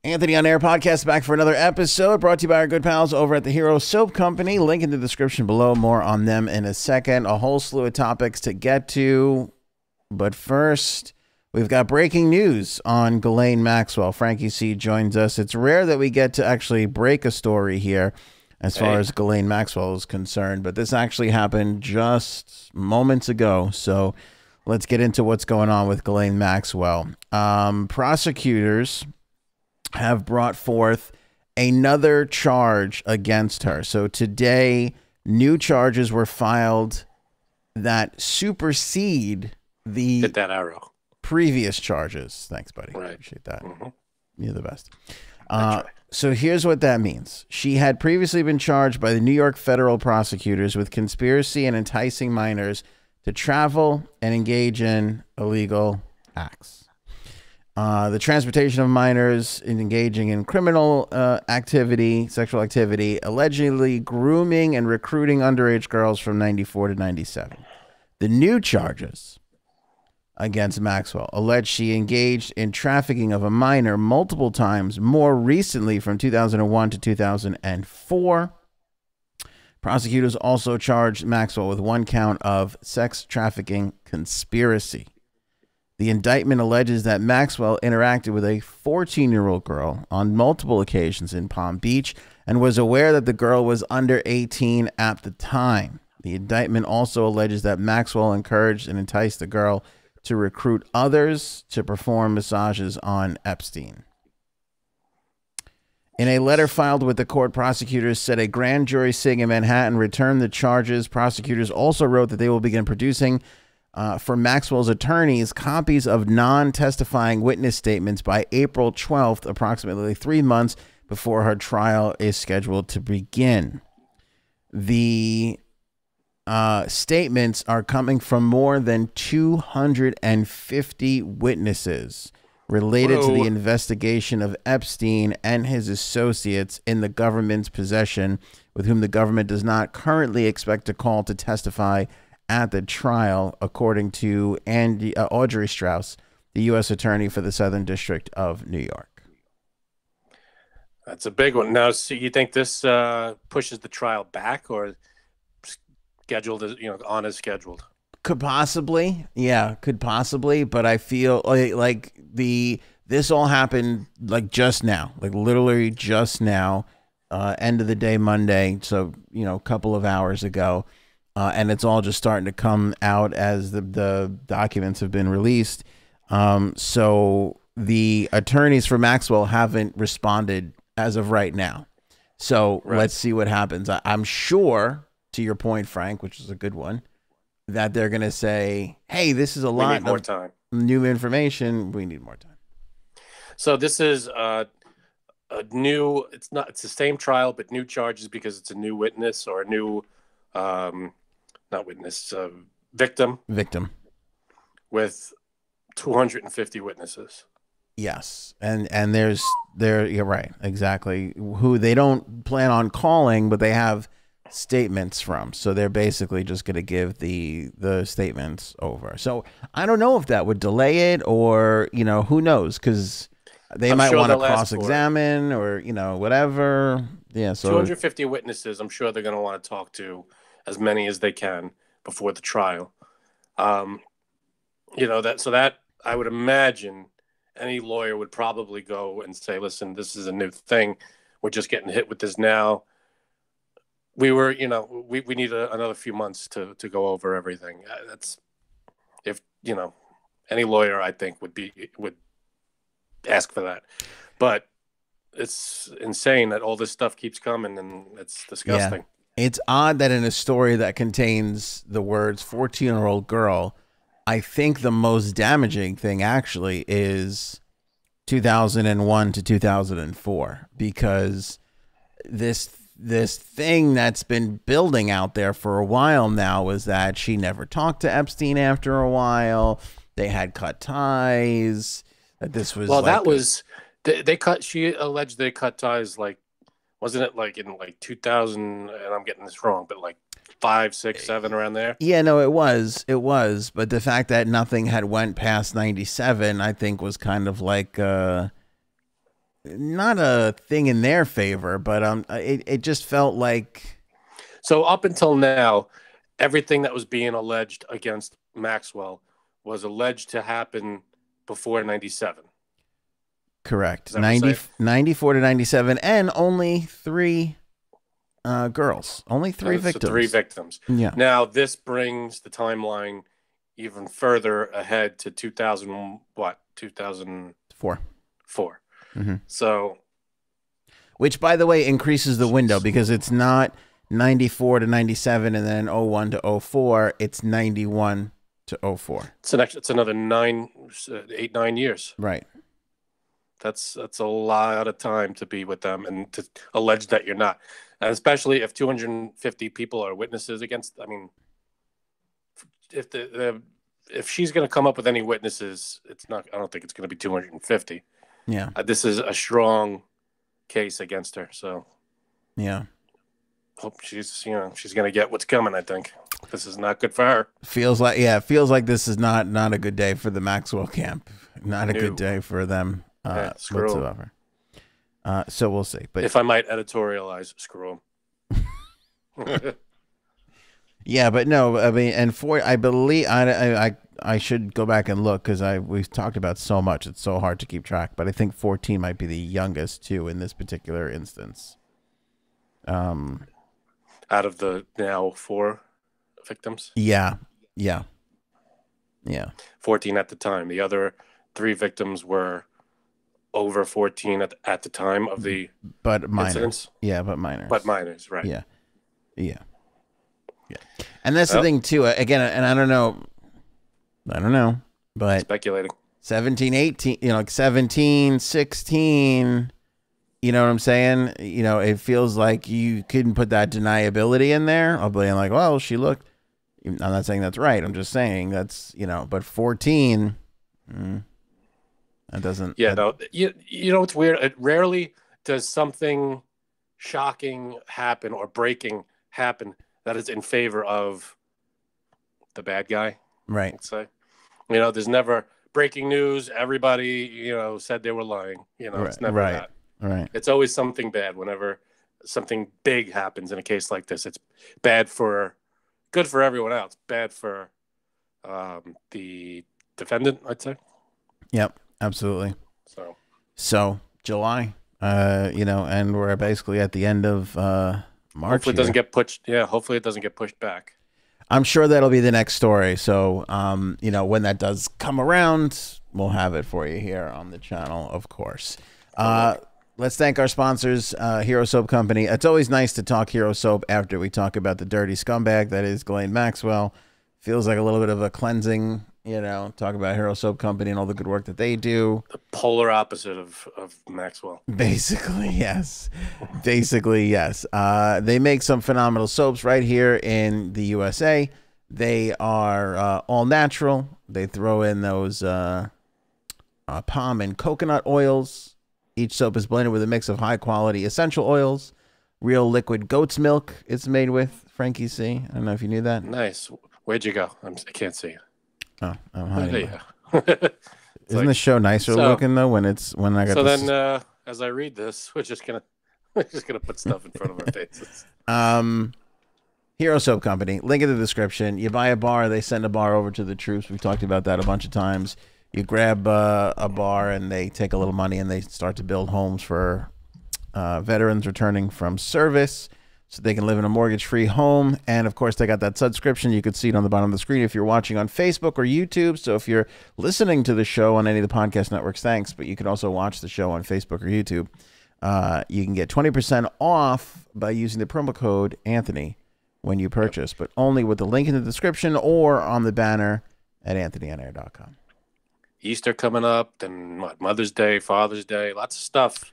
Anthony on Air podcast back for another episode brought to you by our good pals over at the Hero Soap Company. Link in the description below. More on them in a second. A whole slew of topics to get to. But first, we've got breaking news on Ghislaine Maxwell. Frankie C joins us. It's rare that we get to actually break a story here as far as Ghislaine Maxwell is concerned. But this actually happened just moments ago. So let's get into what's going on with Ghislaine Maxwell. Prosecutors have brought forth another charge against her. So today, new charges were filed that supersede the Hit that arrow. Previous charges. Thanks, buddy. Right. Appreciate that. Mm-hmm. You're the best. Right. So here's what that means. She had previously been charged by the New York federal prosecutors with conspiracy and enticing minors to travel and engage in illegal acts. The transportation of minors in engaging in criminal activity, sexual activity, allegedly grooming and recruiting underage girls from 94 to 97. The new charges against Maxwell allege she engaged in trafficking of a minor multiple times, more recently from 2001 to 2004. Prosecutors also charged Maxwell with one count of sex trafficking conspiracy. The indictment alleges that Maxwell interacted with a 14-year-old girl on multiple occasions in Palm Beach and was aware that the girl was under 18 at the time. The indictment also alleges that Maxwell encouraged and enticed the girl to recruit others to perform massages on Epstein. In a letter filed with the court, prosecutors said a grand jury sitting in Manhattan returned the charges. Prosecutors also wrote that they will begin producing for Maxwell's attorneys copies of non-testifying witness statements by April 12th, approximately 3 months before her trial is scheduled to begin. The statements are coming from more than 250 witnesses related to the investigation of Epstein and his associates in the government's possession, with whom the government does not currently expect to call to testify at the trial, according to Audrey Strauss, the U.S. Attorney for the Southern District of New York. That's a big one. Now, so you think this pushes the trial back, or scheduled as on as scheduled? Could possibly, yeah, could possibly, but I feel like this all happened like just now, like literally just now, end of the day Monday, so a couple of hours ago. And it's all just starting to come out as the documents have been released. So the attorneys for Maxwell haven't responded as of right now. So let's see what happens. I'm sure, to your point, Frank, which is a good one, that they're going to say, hey, this is a lot of new information. We need more time. So this is a new, it's the same trial, but new charges because it's a new witness or a new, not witness, victim with 250 witnesses. Yes. And you're right. Exactly. Who they don't plan on calling, but they have statements from. So they're basically just going to give the statements over. So I don't know if that would delay it or, who knows? Because they might want to cross-examine or, whatever. Yeah. So 250 witnesses. I'm sure they're going to want to talk to as many as they can before the trial. That I would imagine any lawyer would probably go and say, listen, this is a new thing. We're just getting hit with this now. We were, we need another few months to go over everything. That's if, any lawyer I think would ask for that. But it's insane that all this stuff keeps coming, and it's disgusting. Yeah. It's odd that in a story that contains the words 14-year-old girl, I think the most damaging thing actually is 2001 to 2004, because this thing that's been building out there for a while now is that she never talked to Epstein after a while. They had cut ties. That this was she alleged they cut ties, like, wasn't it like in like 2000, and I'm getting this wrong, but like 5, 6, 7 around there? Yeah, no, it was. But the fact that nothing had went past 97, I think, was kind of like not a thing in their favor, but it just felt like. So up until now, everything that was being alleged against Maxwell was alleged to happen before 97. Correct. 94 to 97, and only 3 girls. Only 3 victims. So 3 victims. Yeah. Now, this brings the timeline even further ahead to 2000, what? 2004. Mm-hmm. So. Which, by the way, increases the window because it's not 94 to 97 and then 01 to 04. It's 91 to 04. It's another 8, 9 years. Right. That's a lot of time to be with them and to allege that you're not. And especially if 250 people are witnesses against, I mean, if she's going to come up with any witnesses, I don't think it's going to be 250. Yeah. This is a strong case against her. So yeah. Hope she's going to get what's coming. I think this is not good for her. Feels like this is not a good day for the Maxwell camp. Not a good day for them whatsoever. So we'll see. But if I might editorialize, screw them. Yeah, but no, I mean, and I believe I should go back and look because we've talked about so much. It's so hard to keep track. But I think 14 might be the youngest too in this particular instance. Out of the now 4 victims. Yeah. 14 at the time. The other 3 victims were over 14 at the time of the incidents. Yeah, but minors. But minors, right? Yeah. And that's the thing too. Again, and I don't know, but speculating. 17, 18, like 17, 16. You know what I'm saying? It feels like you couldn't put that deniability in there. I'll be like, well, she looked. I'm not saying that's right. I'm just saying that's, but 14, that doesn't. Yeah, no. You know, it's weird. It rarely does something shocking happen or breaking happen that is in favor of the bad guy. Right. Let's say. There's never breaking news. Everybody, said they were lying. It's never that. Right. It's always something bad. Whenever something big happens in a case like this, it's good for everyone else. Bad for the defendant, I'd say. Yep, absolutely. So July, and we're basically at the end of March. Hopefully it doesn't get pushed. Yeah, hopefully it doesn't get pushed back. I'm sure that'll be the next story. So, when that does come around, we'll have it for you here on the channel, of course. Let's thank our sponsors, Hero Soap Company. It's always nice to talk Hero Soap after we talk about the dirty scumbag that is Ghislaine Maxwell. Feels like a little bit of a cleansing, talk about Hero Soap Company and all the good work that they do. The polar opposite of Maxwell. Basically, yes. They make some phenomenal soaps right here in the USA. They are all natural. They throw in those palm and coconut oils. Each soap is blended with a mix of high-quality essential oils, real liquid goat's milk it's made with, Frankie C. I don't know if you knew that. Nice. Where'd you go? I can't see you. Oh, I'm hiding. Isn't the show nicer looking, though, when I got this? Then, as I read this, we're just gonna put stuff in front of our faces. Hero Soap Company. Link in the description. You buy a bar, they send a bar over to the troops. We've talked about that a bunch of times. You grab a bar and they take a little money and they start to build homes for veterans returning from service so they can live in a mortgage-free home. And, of course, they got that subscription. You could see it on the bottom of the screen if you're watching on Facebook or YouTube. So if you're listening to the show on any of the podcast networks, thanks. But you can also watch the show on Facebook or YouTube. You can get 20% off by using the promo code Anthony when you purchase, but only with the link in the description or on the banner at anthonyonair.com. Easter coming up, then Mother's Day, Father's Day, lots of stuff.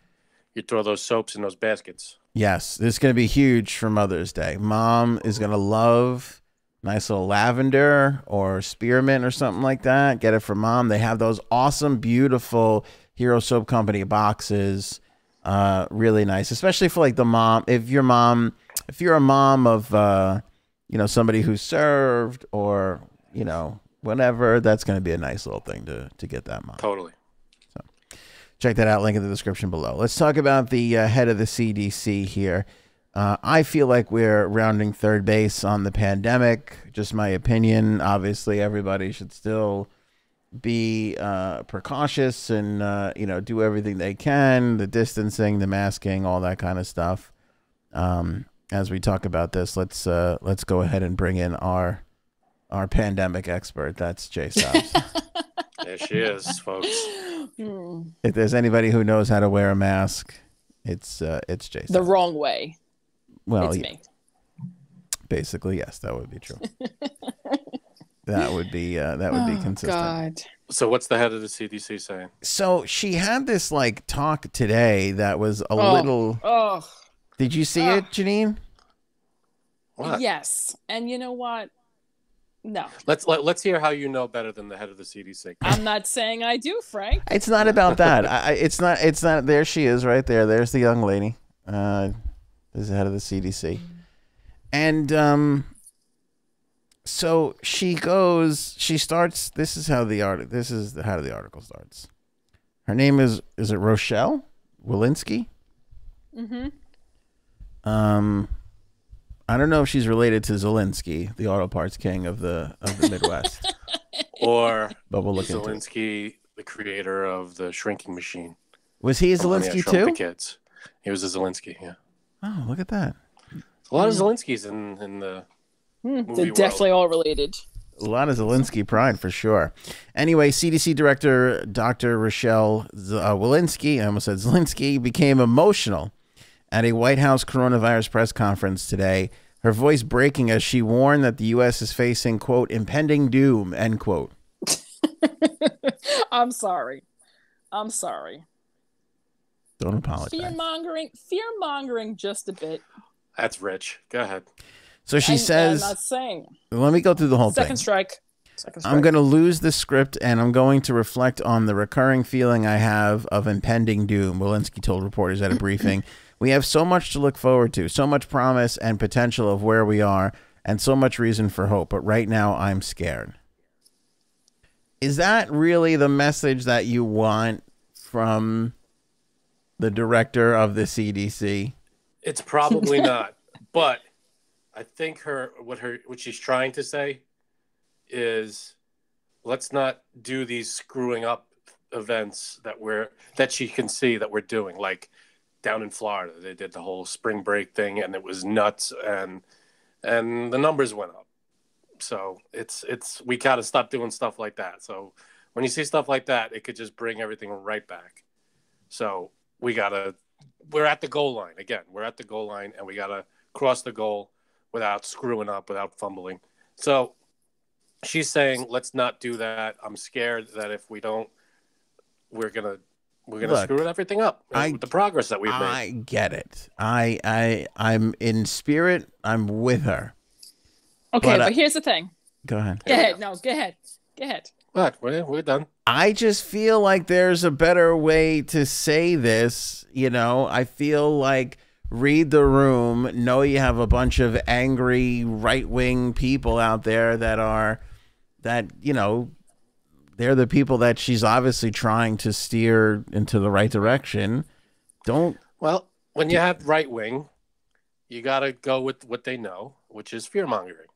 You throw those soaps in those baskets. Yes, this is going to be huge for Mother's Day. Mom is going to love nice little lavender or spearmint or something like that. Get it for Mom. They have those awesome, beautiful Hero Soap Company boxes. Really nice, especially for like the mom. If you're a mom of, somebody who served or, whatever, that's going to be a nice little thing to get that mom. Totally. Check that out. Link in the description below. Let's talk about the head of the CDC here. I feel like we're rounding third base on the pandemic. Just my opinion. Obviously, everybody should still be precautious and do everything they can. The distancing, the masking, all that kind of stuff. As we talk about this, let's go ahead and bring in our pandemic expert. That's J-Sabs. There she is, folks. If there's anybody who knows how to wear a mask, it's J-Sabs. The wrong way. Well, it's me. Basically, yes, that would be true. That would be consistent. God. So what's the head of the CDC saying? So she had this talk today that was a little. Oh. Did you see it, Janine? What? Yes, and you know what? No. Let's hear how you know better than the head of the CDC. I'm not saying I do, Frank. It's not about that. It's not. There she is, right there. There's the young lady. Is the head of the CDC, and so she starts. This is how the article starts. Her name is it Rochelle Walensky? Mm-hmm. I don't know if she's related to Zelensky, the auto parts king of the Midwest, or but we'll look Zelensky, the creator of the shrinking machine. Was he a Zelensky too? The kids. He was a Zelensky. Yeah. Oh, look at that. A lot of Zelenskys in the movie They're definitely all related. A lot of Zelensky pride for sure. Anyway, CDC Director Dr. Rochelle Walensky, I almost said Zelensky, became emotional at a White House coronavirus press conference today, her voice breaking as she warned that the U.S. is facing, quote, impending doom, end quote. I'm sorry. Don't apologize. Fear-mongering just a bit. That's rich. Go ahead. So she says, I'm not saying. Let me go through the whole thing. Second strike. I'm going to lose the script and I'm going to reflect on the recurring feeling I have of impending doom, Walensky told reporters at a briefing. We have so much to look forward to, so much promise and potential of where we are, and so much reason for hope. But right now, I'm scared. Is that really the message that you want from the director of the CDC? It's probably not. But I think what she's trying to say is, let's not do these screwing up events that she can see that we're doing, like down in Florida, they did the whole spring break thing, and it was nuts, and the numbers went up. So we gotta stop doing stuff like that. So when you see stuff like that, it could just bring everything right back. So we're at the goal line again. We're at the goal line, and we gotta cross the goal without screwing up, without fumbling. So she's saying, let's not do that. I'm scared that if we don't, we're gonna screw everything up with the progress that we've made. I get it. I'm in spirit. I'm with her. Okay, but here's the thing. Go ahead. Go ahead. No, go ahead. Go ahead. What? We're done. I just feel like there's a better way to say this. I feel like read the room. Know you have a bunch of angry right-wing people out there that they're the people that she's obviously trying to steer into the right direction. Well, when you have right wing, you got to go with what they know, which is fear mongering.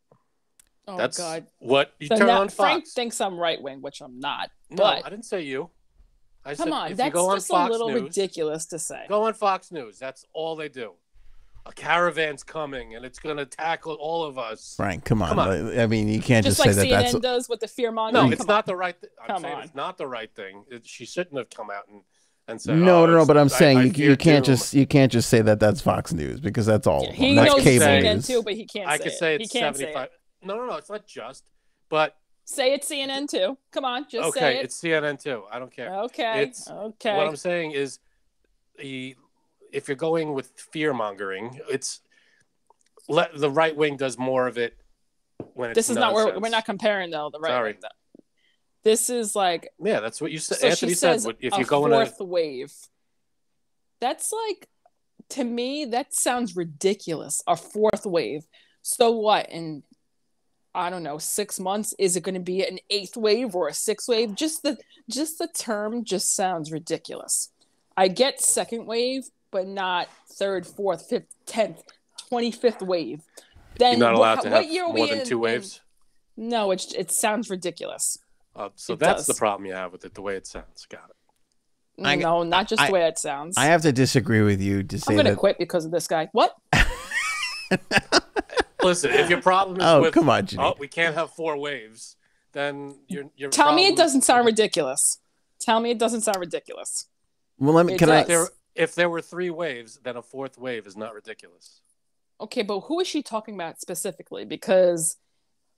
Oh, That's God. What you turn on Fox. Frank thinks I'm right wing, which I'm not. No, I didn't say you. Come on, that's just a little ridiculous to say. Go on Fox News. That's all they do. A caravan's coming and it's going to tackle all of us. Frank, come on. I mean, you can't just like say CNN that's does with the fear mongering. No, it's not the right thing. It's not the right thing. She shouldn't have come out and said, no. But I'm saying you can't just say that that's Fox News, because that's all. He that's knows cable CNN news too, but he can't. I could say it's 75. No, it's not just. But say it's CNN too. Come on, just say it. Okay, it's CNN too. I don't care. Okay. Okay. What I'm saying is, if you're going with fear mongering, the right wing does more of it when it's. This is not where we're not comparing though. The right wing. This is like. Yeah, that's what you said. So Anthony said, if you go in a fourth wave. That's like, to me, that sounds ridiculous. A fourth wave. So what? In, I don't know, 6 months, is it going to be an eighth wave or a sixth wave? Just the term just sounds ridiculous. I get second wave, but not third, fourth, fifth, 10th, 25th wave. Then You're not allowed to have year are more we than in, 2 waves? No, it sounds ridiculous. So It that's does. the problem you have with it, the way it sounds. Got it. No, not just the way it sounds. I have to disagree with you to say I'm going to that. quit because of this guy. What? Listen, if your problem is with, come on, Janine. we can't have 4 waves, then your Tell me it problem- doesn't sound ridiculous. Tell me it doesn't sound ridiculous. Well, let me. It Can I? does. If there were 3 waves, then a 4th wave is not ridiculous. Okay, but who is she talking about specifically? Because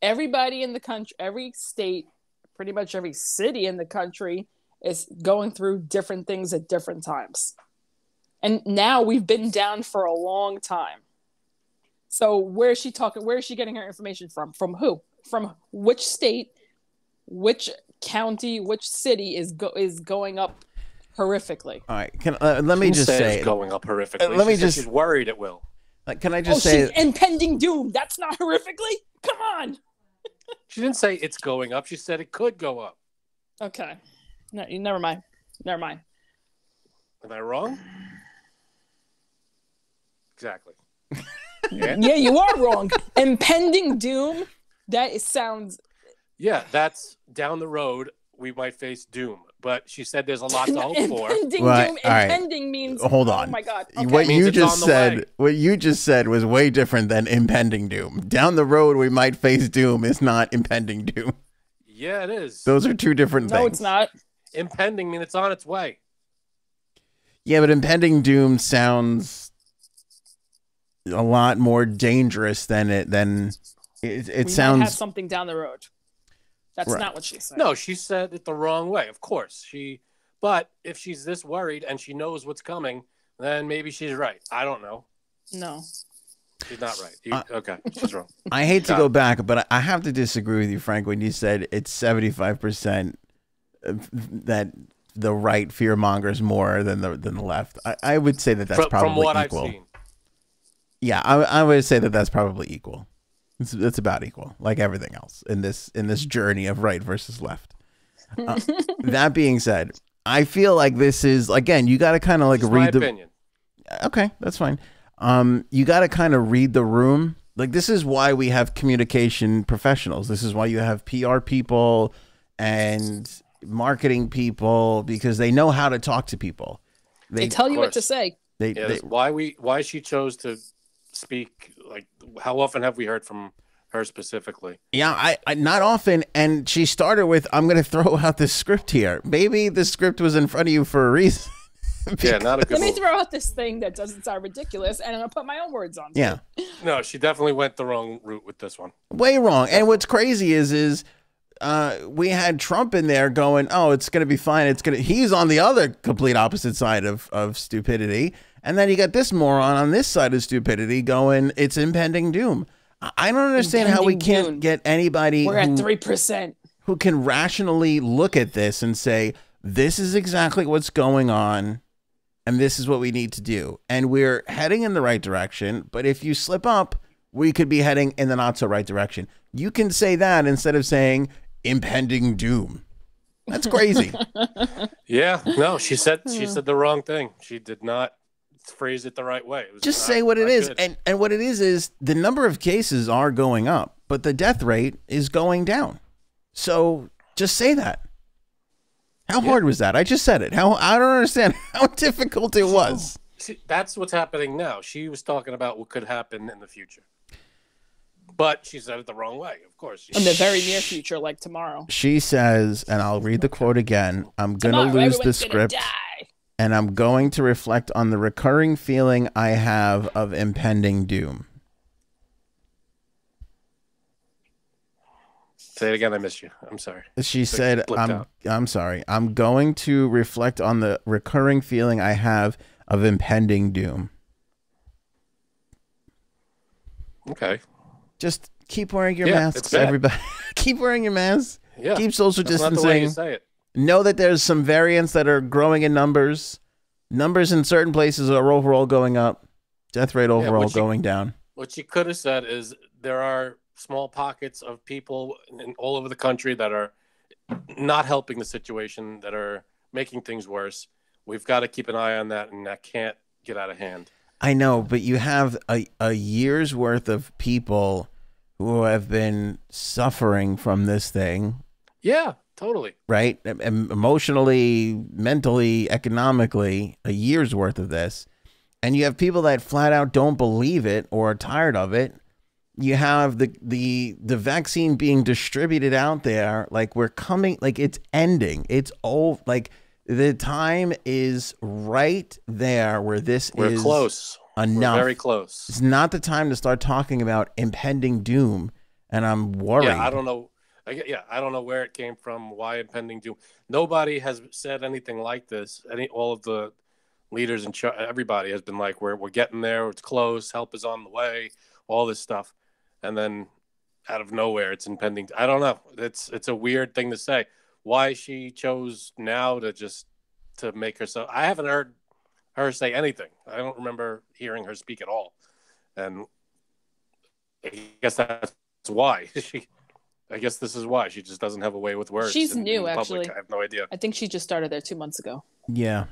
everybody in the country, every state, pretty much every city in the country is going through different things at different times. And now we've been down for a long time. So where is she talking? Where is she getting her information from? From who? From which state, which county, which city is going up horrifically? All right. Let me just say it's going up horrifically. let me She said just- she's worried it will. Can I just say? she's impending doom. That's not horrifically? Come on. She didn't say it's going up. She said it could go up. Okay. No, never mind. Never mind. Am I wrong? Exactly. Yeah, you are wrong. Impending doom. Sounds. Yeah, that's down the road. We might face doom, but she said there's a lot to hope for. Impending Right, doom. all right. Impending means. Hold on. Oh my god. What Okay. Means you it's just on the said, way. what you just said was way different than impending doom. Down the road, we might face doom is not impending doom. Yeah, it is. Those are two different things. No, it's not. Impending mean it's on its way. Yeah, but impending doom sounds a lot more dangerous than it We might have sounds. something down the road. That's Right. not what she said. No, she said it the wrong way. Of course, But if she's this worried and she knows what's coming, then maybe she's right. I don't know. No. She's not right. Okay, she's wrong. I hate to Got go it. back, but I have to disagree with you, Frank, when you said it's 75% that the right fear mongers more than the left. I would say that that's probably From what equal. I've seen. Yeah, I would say that that's probably equal. It's about equal, like everything else in this journey of right versus left. That being said, I feel like this is, again, you got to kind of like Just read my the. opinion. Okay, that's fine. You got to kind of read the room. Like, this is why we have communication professionals. This is why you have PR people and marketing people, because they know how to talk to people. They tell you what to course. say. They, Yeah, they that's why she chose to speak. Like, how often have we heard from her specifically? yeah, I not often. And she started with, I'm going to throw out this script here. Maybe the script was in front of you for a reason. Yeah, not a good Let me move. throw out this thing that doesn't sound ridiculous, and I'm gonna put my own words on. Yeah. No, she definitely went the wrong route with this one. Way wrong. And what's crazy is we had Trump in there going, oh, it's going to be fine. He's on the other complete opposite side of stupidity. And then you got this moron on this side of stupidity going, it's impending doom. I don't understand how we Impending can't doom. get anybody We're at who, 3%. who can rationally look at this and say, this is exactly what's going on. And this is what we need to do. And we're heading in the right direction. But if you slip up, we could be heading in the not so right direction. You can say that instead of saying impending doom. That's crazy. Yeah, no, she said the wrong thing. She did not phrase it the right way. It was Just not- say what it not is. good. And what it is the number of cases are going up, but the death rate is going down. So just say that. How hard was that? I just said it. I don't understand how difficult it was. See, that's what's happening now. She was talking about what could happen in the future, but she said it the wrong way. Of course, In the very near future, like tomorrow. She says, and I'll read the quote again, I'm going to Tomorrow, lose the everyone's gonna script die. and I'm going to reflect on the recurring feeling I have of impending doom. Say it again. I missed you. I'm sorry. She said, blipped out. I'm sorry. I'm going to reflect on the recurring feeling I have of impending doom. Okay. Just keep wearing your Yeah, it's masks, bad. everybody. Keep wearing your masks. Yeah. Keep social That's not the way you distancing. say it. Know that there's some variants that are growing in numbers. Numbers in certain places are overall going up. Death rate overall what you- going down. What she could have said is there are small pockets of people all over the country that are not helping the situation, that are making things worse. we've got to keep an eye on that, and that can't get out of hand. I know, but you have a year's worth of people who have been suffering from this thing. Yeah, totally. Right? Emotionally, mentally, economically, a year's worth of this. And you have people that flat out don't believe it or are tired of it. You have the vaccine being distributed out there like we're coming, like it's ending. It's all like the time is right there where we're close. Enough. We're very close. It's not the time to start talking about impending doom, and I'm worried. Yeah, I don't know. I don't know where it came from. Why impending doom? Nobody has said anything like this. All of the leaders and everybody has been like, we're getting there. It's close. Help is on the way. All this stuff, and then out of nowhere, it's impending. I don't know. It's a weird thing to say. Why she chose now to make herself? I haven't heard her say anything. I don't remember hearing her speak at all, and I guess that's why I guess this is why she just doesn't have a way with words. She's new, actually. I have no idea. I think she just started there 2 months ago. Yeah.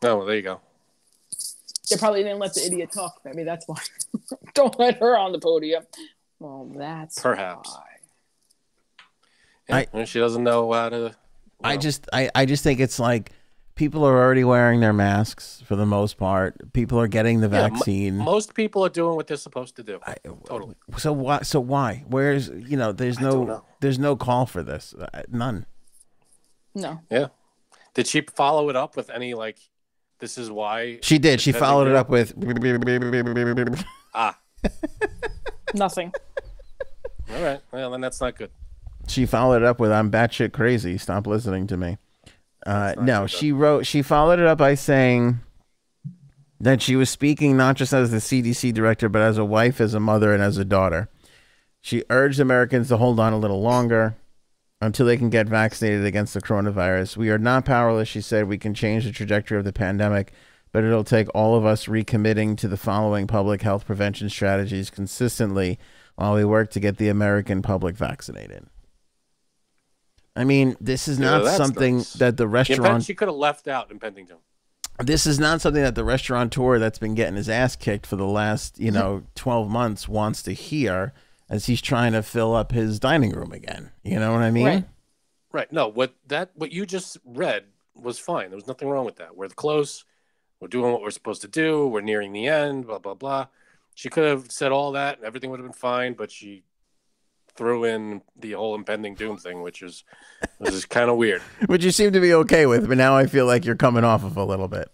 Oh, well, there you go. They probably didn't let the idiot talk. Maybe that's why. Don't let her on the podium. Well, that's perhaps. Why. Yeah, she doesn't know how to. I just think it's like people are already wearing their masks for the most part. People are getting the vaccine. Most people are doing what they're supposed to do. Totally. So why? So why? Where's there's no call for this. None. No. Yeah. Did she follow it up with any like? This is why she did. She followed it up with nothing. All right. Well, then that's not good. She followed it up with "I'm batshit crazy. Stop listening to me." No, she followed it up by saying that she was speaking not just as the CDC director, but as a wife, as a mother, and as a daughter. She urged Americans to hold on a little longer until they can get vaccinated against the coronavirus. We are not powerless, she said. We can change the trajectory of the pandemic, but it'll take all of us recommitting to the following public health prevention strategies consistently while we work to get the American public vaccinated. I mean, this is not something that the restaurant... She could have left out impending doom. This is not something that the restaurateur that's been getting his ass kicked for the last, 12 months wants to hear as he's trying to fill up his dining room again. You know what I mean? Right. No, what you just read was fine. There was nothing wrong with that. We're close. We're doing what we're supposed to do. We're nearing the end, blah, blah, blah. She could have said all that and everything would have been fine, but she threw in the whole impending doom thing, which is kind of weird. Which you seem to be okay with, but now I feel like you're coming off of a little bit.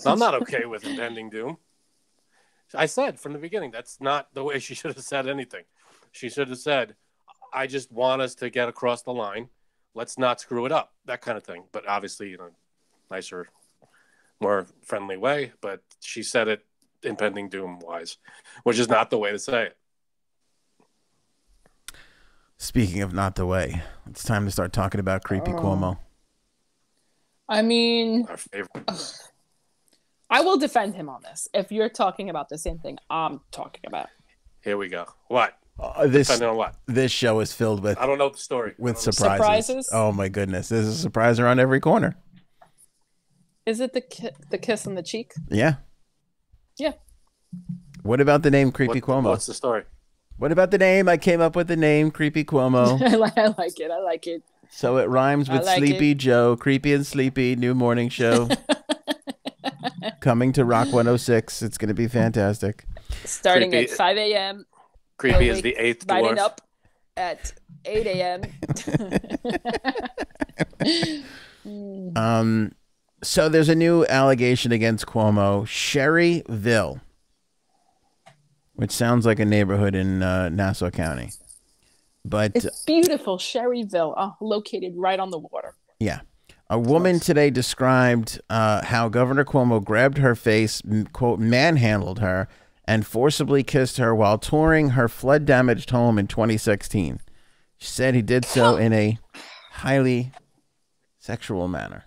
I'm not okay with impending doom. I said from the beginning, that's not the way she should have said anything. She should have said, I just want us to get across the line. Let's not screw it up. That kind of thing. But obviously, nicer, more friendly way. But she said it impending doom wise, which is not the way to say it. Speaking of not the way, it's time to start talking about creepy Cuomo. I mean, our favorite. I will defend him on this. If you're talking about the same thing I'm talking about. Here we go. What? Depending on what? This show is filled with... I don't know the story. With surprises. Oh, my goodness. There's a surprise around every corner. Is it the kiss on the cheek? Yeah. Yeah. What about the name Creepy Cuomo? What's the story? What about the name? I came up with the name Creepy Cuomo. I like it. So it rhymes with Sleepy Joe, Creepy and Sleepy, new morning show. Coming to Rock 106. It's going to be fantastic. Starting Creepy, at 5 a.m. Creepy is the eighth dwarf. Lighting up at 8 a.m. So there's a new allegation against Cuomo, Sherryville, which sounds like a neighborhood in Nassau County. But it's beautiful, Sherryville, located right on the water. Yeah. A woman today described how Governor Cuomo grabbed her face, quote, manhandled her, and forcibly kissed her while touring her flood-damaged home in 2016. She said he did so in a highly sexual manner.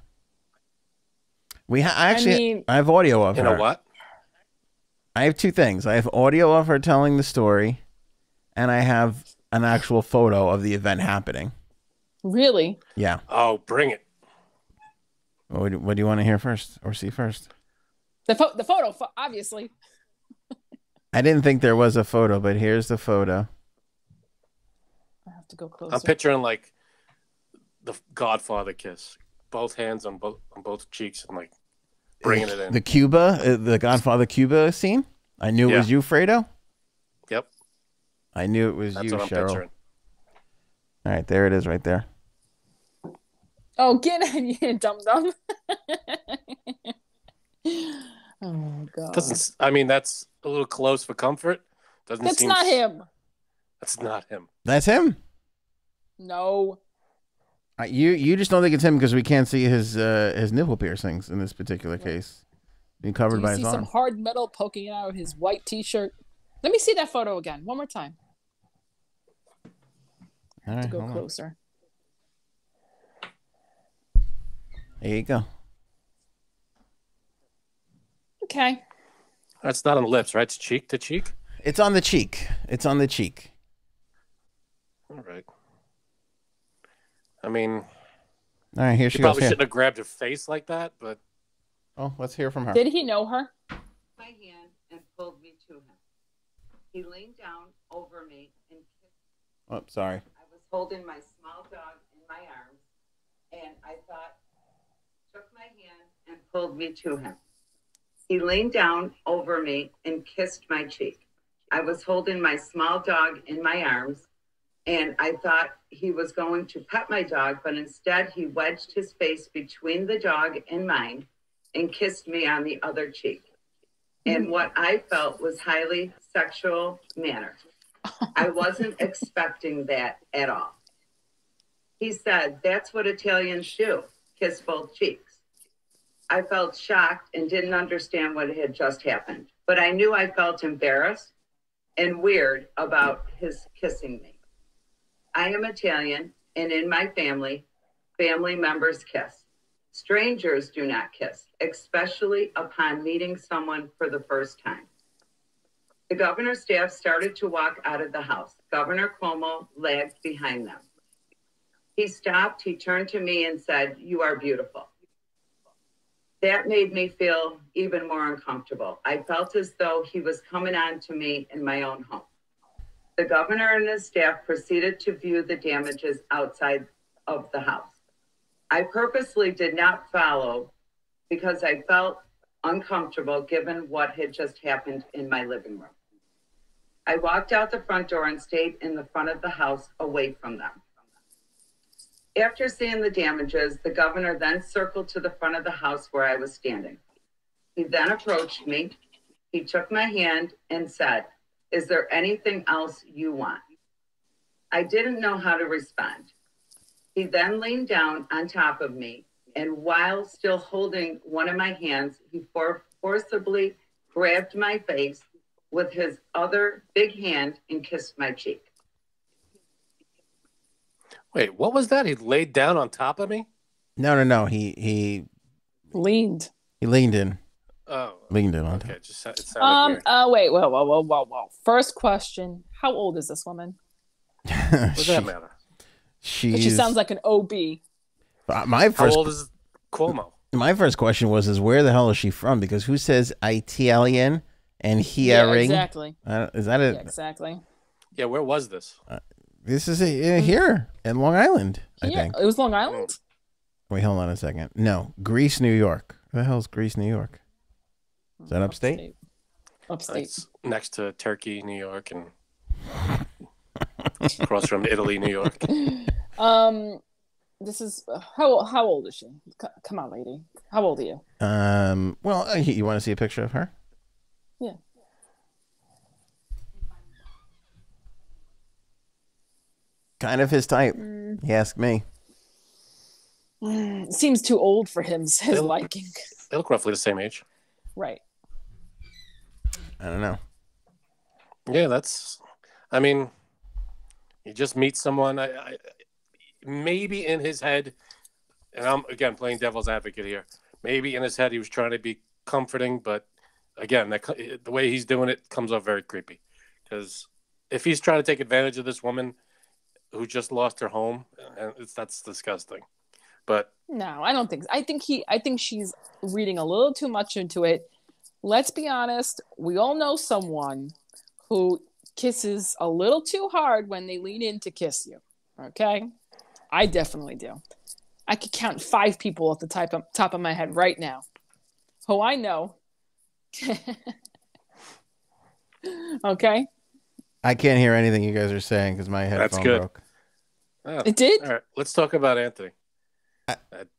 I have audio of her. You know what? I have two things. I have audio of her telling the story, and I have an actual photo of the event happening. Really? Yeah. Oh, bring it. What do you want to hear first or see first? The photo, obviously. I didn't think there was a photo, but here's the photo. I have to go closer. I'm picturing like the Godfather kiss, both hands on both cheeks, and like bringing it in. The Godfather Cuba scene. I knew it was you, Fredo. Yep. I knew it was That's you, what I'm Cheryl. picturing. All right, there it is, right there. Oh, get in, you dum dum. Oh God. I mean, that's a little close for comfort. That's not him. That's not him. That's him. No. You just don't think it's him because we can't see his nipple piercings in this particular case. Being covered by his arm. See some hard metal poking out of his white T-shirt. Let me see that photo again, one more time. All right, to go closer. There you go. Okay. That's not on the lips, right? It's cheek to cheek. It's on the cheek. It's on the cheek. All right. I mean, all right. Here she goes. Probably shouldn't have grabbed her face like that, but. Oh, let's hear from her. Did he know her? My hand and pulled me to him. He leaned down over me and kissed. Oh, sorry. I was holding my small dog in my arms, and I thought, took my hand and pulled me to him. He leaned down over me and kissed my cheek. I was holding my small dog in my arms, and I thought he was going to pet my dog, but instead he wedged his face between the dog and mine and kissed me on the other cheek. And what I felt was highly sexual manner. I wasn't expecting that at all. He said, that's what Italians do, kiss both cheeks. I felt shocked and didn't understand what had just happened, but I knew I felt embarrassed and weird about his kissing me. I am Italian, and in my family members kiss. Strangers do not kiss, especially upon meeting someone for the first time. The governor's staff started to walk out of the house. Governor Cuomo lagged behind them. He stopped, he turned to me and said, "You are beautiful." That made me feel even more uncomfortable. I felt as though he was coming on to me in my own home. The governor and his staff proceeded to view the damages outside of the house. I purposely did not follow because I felt uncomfortable given what had just happened in my living room. I walked out the front door and stayed in the front of the house away from them. After seeing the damages, the governor then circled to the front of the house where I was standing. He then approached me. He took my hand and said, "Is there anything else you want?" I didn't know how to respond. He then leaned down on top of me, and while still holding one of my hands, he forcibly grabbed my face with his other big hand and kissed my cheek. Wait, what was that? He laid down on top of me? No. He leaned. He leaned in. Oh. Leaned in on okay. top. It sounded weird. Wait. Whoa. First question. How old is this woman? What does that matter? She sounds like an OB. How old is Cuomo? My first question is where the hell is she from? Because who says Italian and hearing? Yeah, exactly. Is that it? Yeah, exactly. Yeah, where was this? This is here in Long Island, I think. It was Long Island? Wait, hold on a second. No, Greece, New York. Where the hell is Greece, New York? Is that upstate? Upstate. It's next to Turkey, New York, and across from Italy, New York. This is how old is she? Come on, lady. How old are you? Well, you want to see a picture of her? Yeah. Kind of his type. You ask me. Seems too old for his liking. They look roughly the same age. Right. I don't know. Yeah, I mean, you just meet someone. I maybe in his head, and I'm again playing devil's advocate here. Maybe in his head he was trying to be comforting, but again, the way he's doing it comes off very creepy. Because if he's trying to take advantage of this woman who just lost her home, and that's disgusting. But No, I don't think so. I think she's reading a little too much into it. Let's be honest, we all know someone who kisses a little too hard when they lean in to kiss you. Okay? I definitely do. I could count 5 people at the top of my head right now who I know. Okay? I can't hear anything you guys are saying because my headphone broke. Oh, it did? All right, let's talk about Anthony.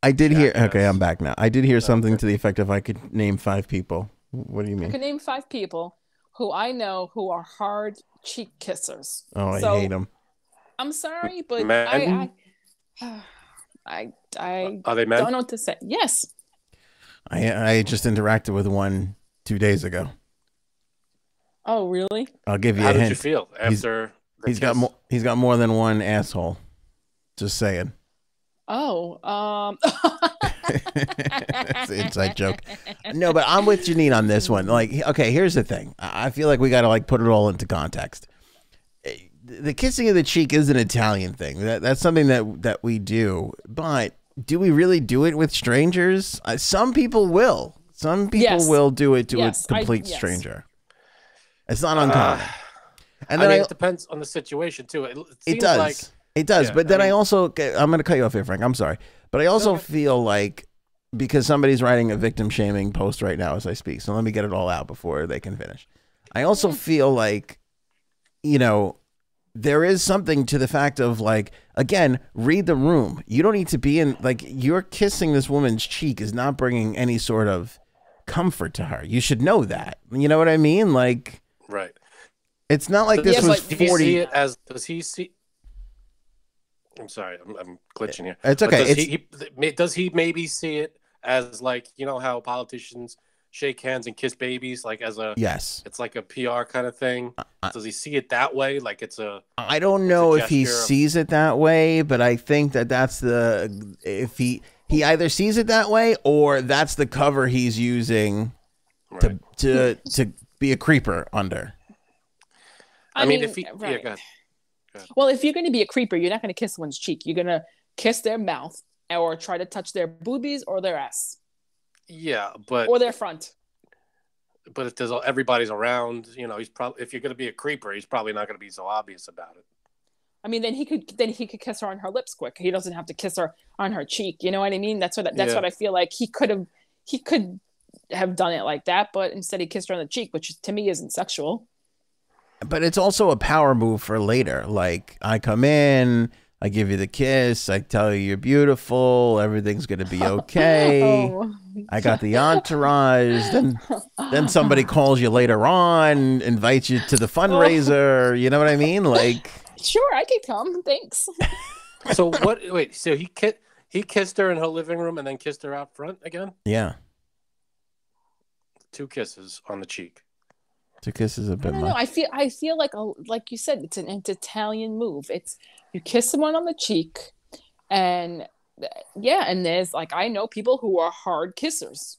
I did hear. Okay, I'm back now. I did hear something to the effect of I could name 5 people. What do you mean? I could name 5 people who I know who are hard cheek kissers. Oh, I hate them. I'm sorry, but Men? I Are they men? don't know what to say. Yes. I just interacted with one 2 days ago. Oh, really? I'll give you How a hint. did you feel after He's got more than one asshole. Just saying. Oh, It's an inside joke. No, but I'm with Janine on this one. Like, okay, here's the thing. I feel like we got to like put it all into context. The kissing of the cheek is an Italian thing. That's something that we do. But do we really do it with strangers? Some people will. Some people will do it to a complete stranger. It's not uncommon. And then it depends on the situation too. It does. Like, it does. But then I'm going to cut you off here, Frank. I'm sorry. But I also feel like, because somebody's writing a victim shaming post right now as I speak, so let me get it all out before they can finish. I also feel like, there is something to the fact of, like, again, read the room. You don't need to be in, like, you're kissing this woman's cheek is not bringing any sort of comfort to her. You should know that. You know what I mean? Like, right. It's not like this was 40. Does he see? I'm sorry, I'm glitching here. It's okay. Does he maybe see it as, like, how politicians shake hands and kiss babies, like as a it's like a PR kind of thing? Does he see it that way? Like I don't know if he sees it that way, but I think that's if he either sees it that way or that's the cover he's using to be a creeper under. I mean, if he right. Yeah, go ahead. Well, if you're going to be a creeper, you're not going to kiss someone's cheek. You're going to kiss their mouth or try to touch their boobies or their ass. Yeah, but or their front. But if everybody's around, he's probably, if you're going to be a creeper, he's probably not going to be so obvious about it. I mean, then he could kiss her on her lips quick. He doesn't have to kiss her on her cheek. You know what I mean? That's what I feel like he could have done it like that, but instead he kissed her on the cheek, which to me isn't sexual. But it's also a power move for later. Like, I come in, I give you the kiss, I tell you you're beautiful, everything's going to be okay. I got the entourage. Then somebody calls you later on, invites you to the fundraiser. You know what I mean? Like, sure, I could come. Thanks. So what? Wait, so he kissed her in her living room and then kissed her out front again? Yeah. 2 kisses on the cheek. 2 kisses a bit much. No, I feel like you said, it's an Italian move. It's you kiss someone on the cheek, and and there's, like, I know people who are hard kissers.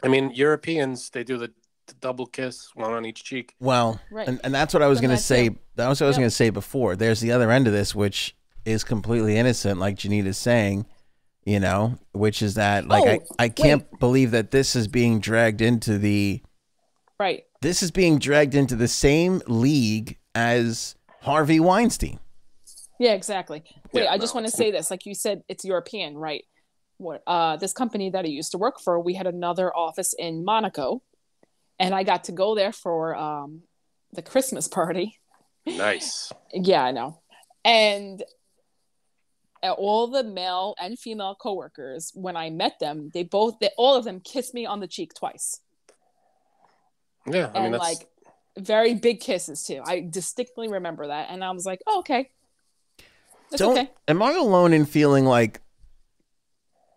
I mean, Europeans, they do the double kiss, one on each cheek. Well, right. and that's what I was going to say. That was what I was going to say before. There's the other end of this, which is completely innocent, like Janita's saying, which is that, like, I can't believe that this is being dragged into the right. This is being dragged into the same league as Harvey Weinstein. Yeah, exactly. Wait, I just want to say this. Like you said, it's European, right? This company that I used to work for, we had another office in Monaco, and I got to go there for the Christmas party. Nice. Yeah, I know. And all the male and female coworkers, when I met them, all of them kissed me on the cheek twice. Yeah, I mean, that's like very big kisses too. I distinctly remember that, and I was like, "Oh, okay, that's okay." Am I alone in feeling like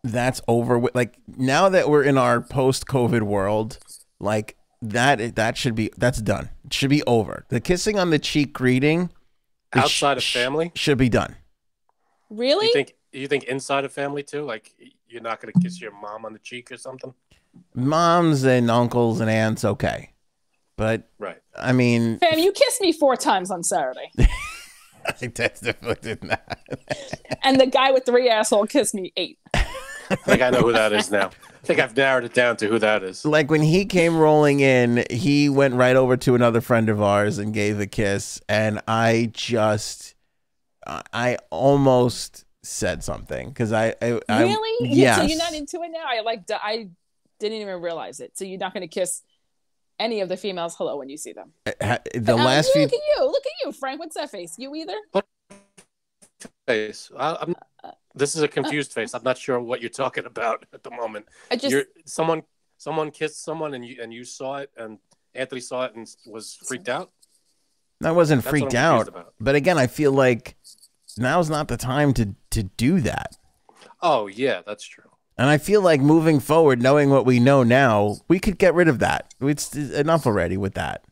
that's over? Like, now that we're in our post-COVID world, like that's done. It should be over. The kissing on the cheek greeting outside of family should be done. Really? You think inside of family too? Like, you're not going to kiss your mom on the cheek or something? Moms and uncles and aunts, okay. But, right. I mean... Fam, you kissed me 4 times on Saturday. I definitely did not. And the guy with 3 asshole kissed me 8. I think I know who that is now. I think I've narrowed it down to who that is. Like when he came rolling in, he went right over to another friend of ours and gave a kiss, and I almost said something because I really? Yes. So you're not into it now? I didn't even realize it. So you're not going to kiss any of the females hello when you see them? The last few. Look at you, Frank. What's that face? You either? What face? This is a confused face. I'm not sure what you're talking about at the moment. Someone kissed someone and you saw it, and Anthony saw it and was freaked out. I wasn't freaked out, but again, I feel like now's not the time to do that. Oh yeah, that's true. And I feel like moving forward, knowing what we know now, we could get rid of that. It's enough already with that.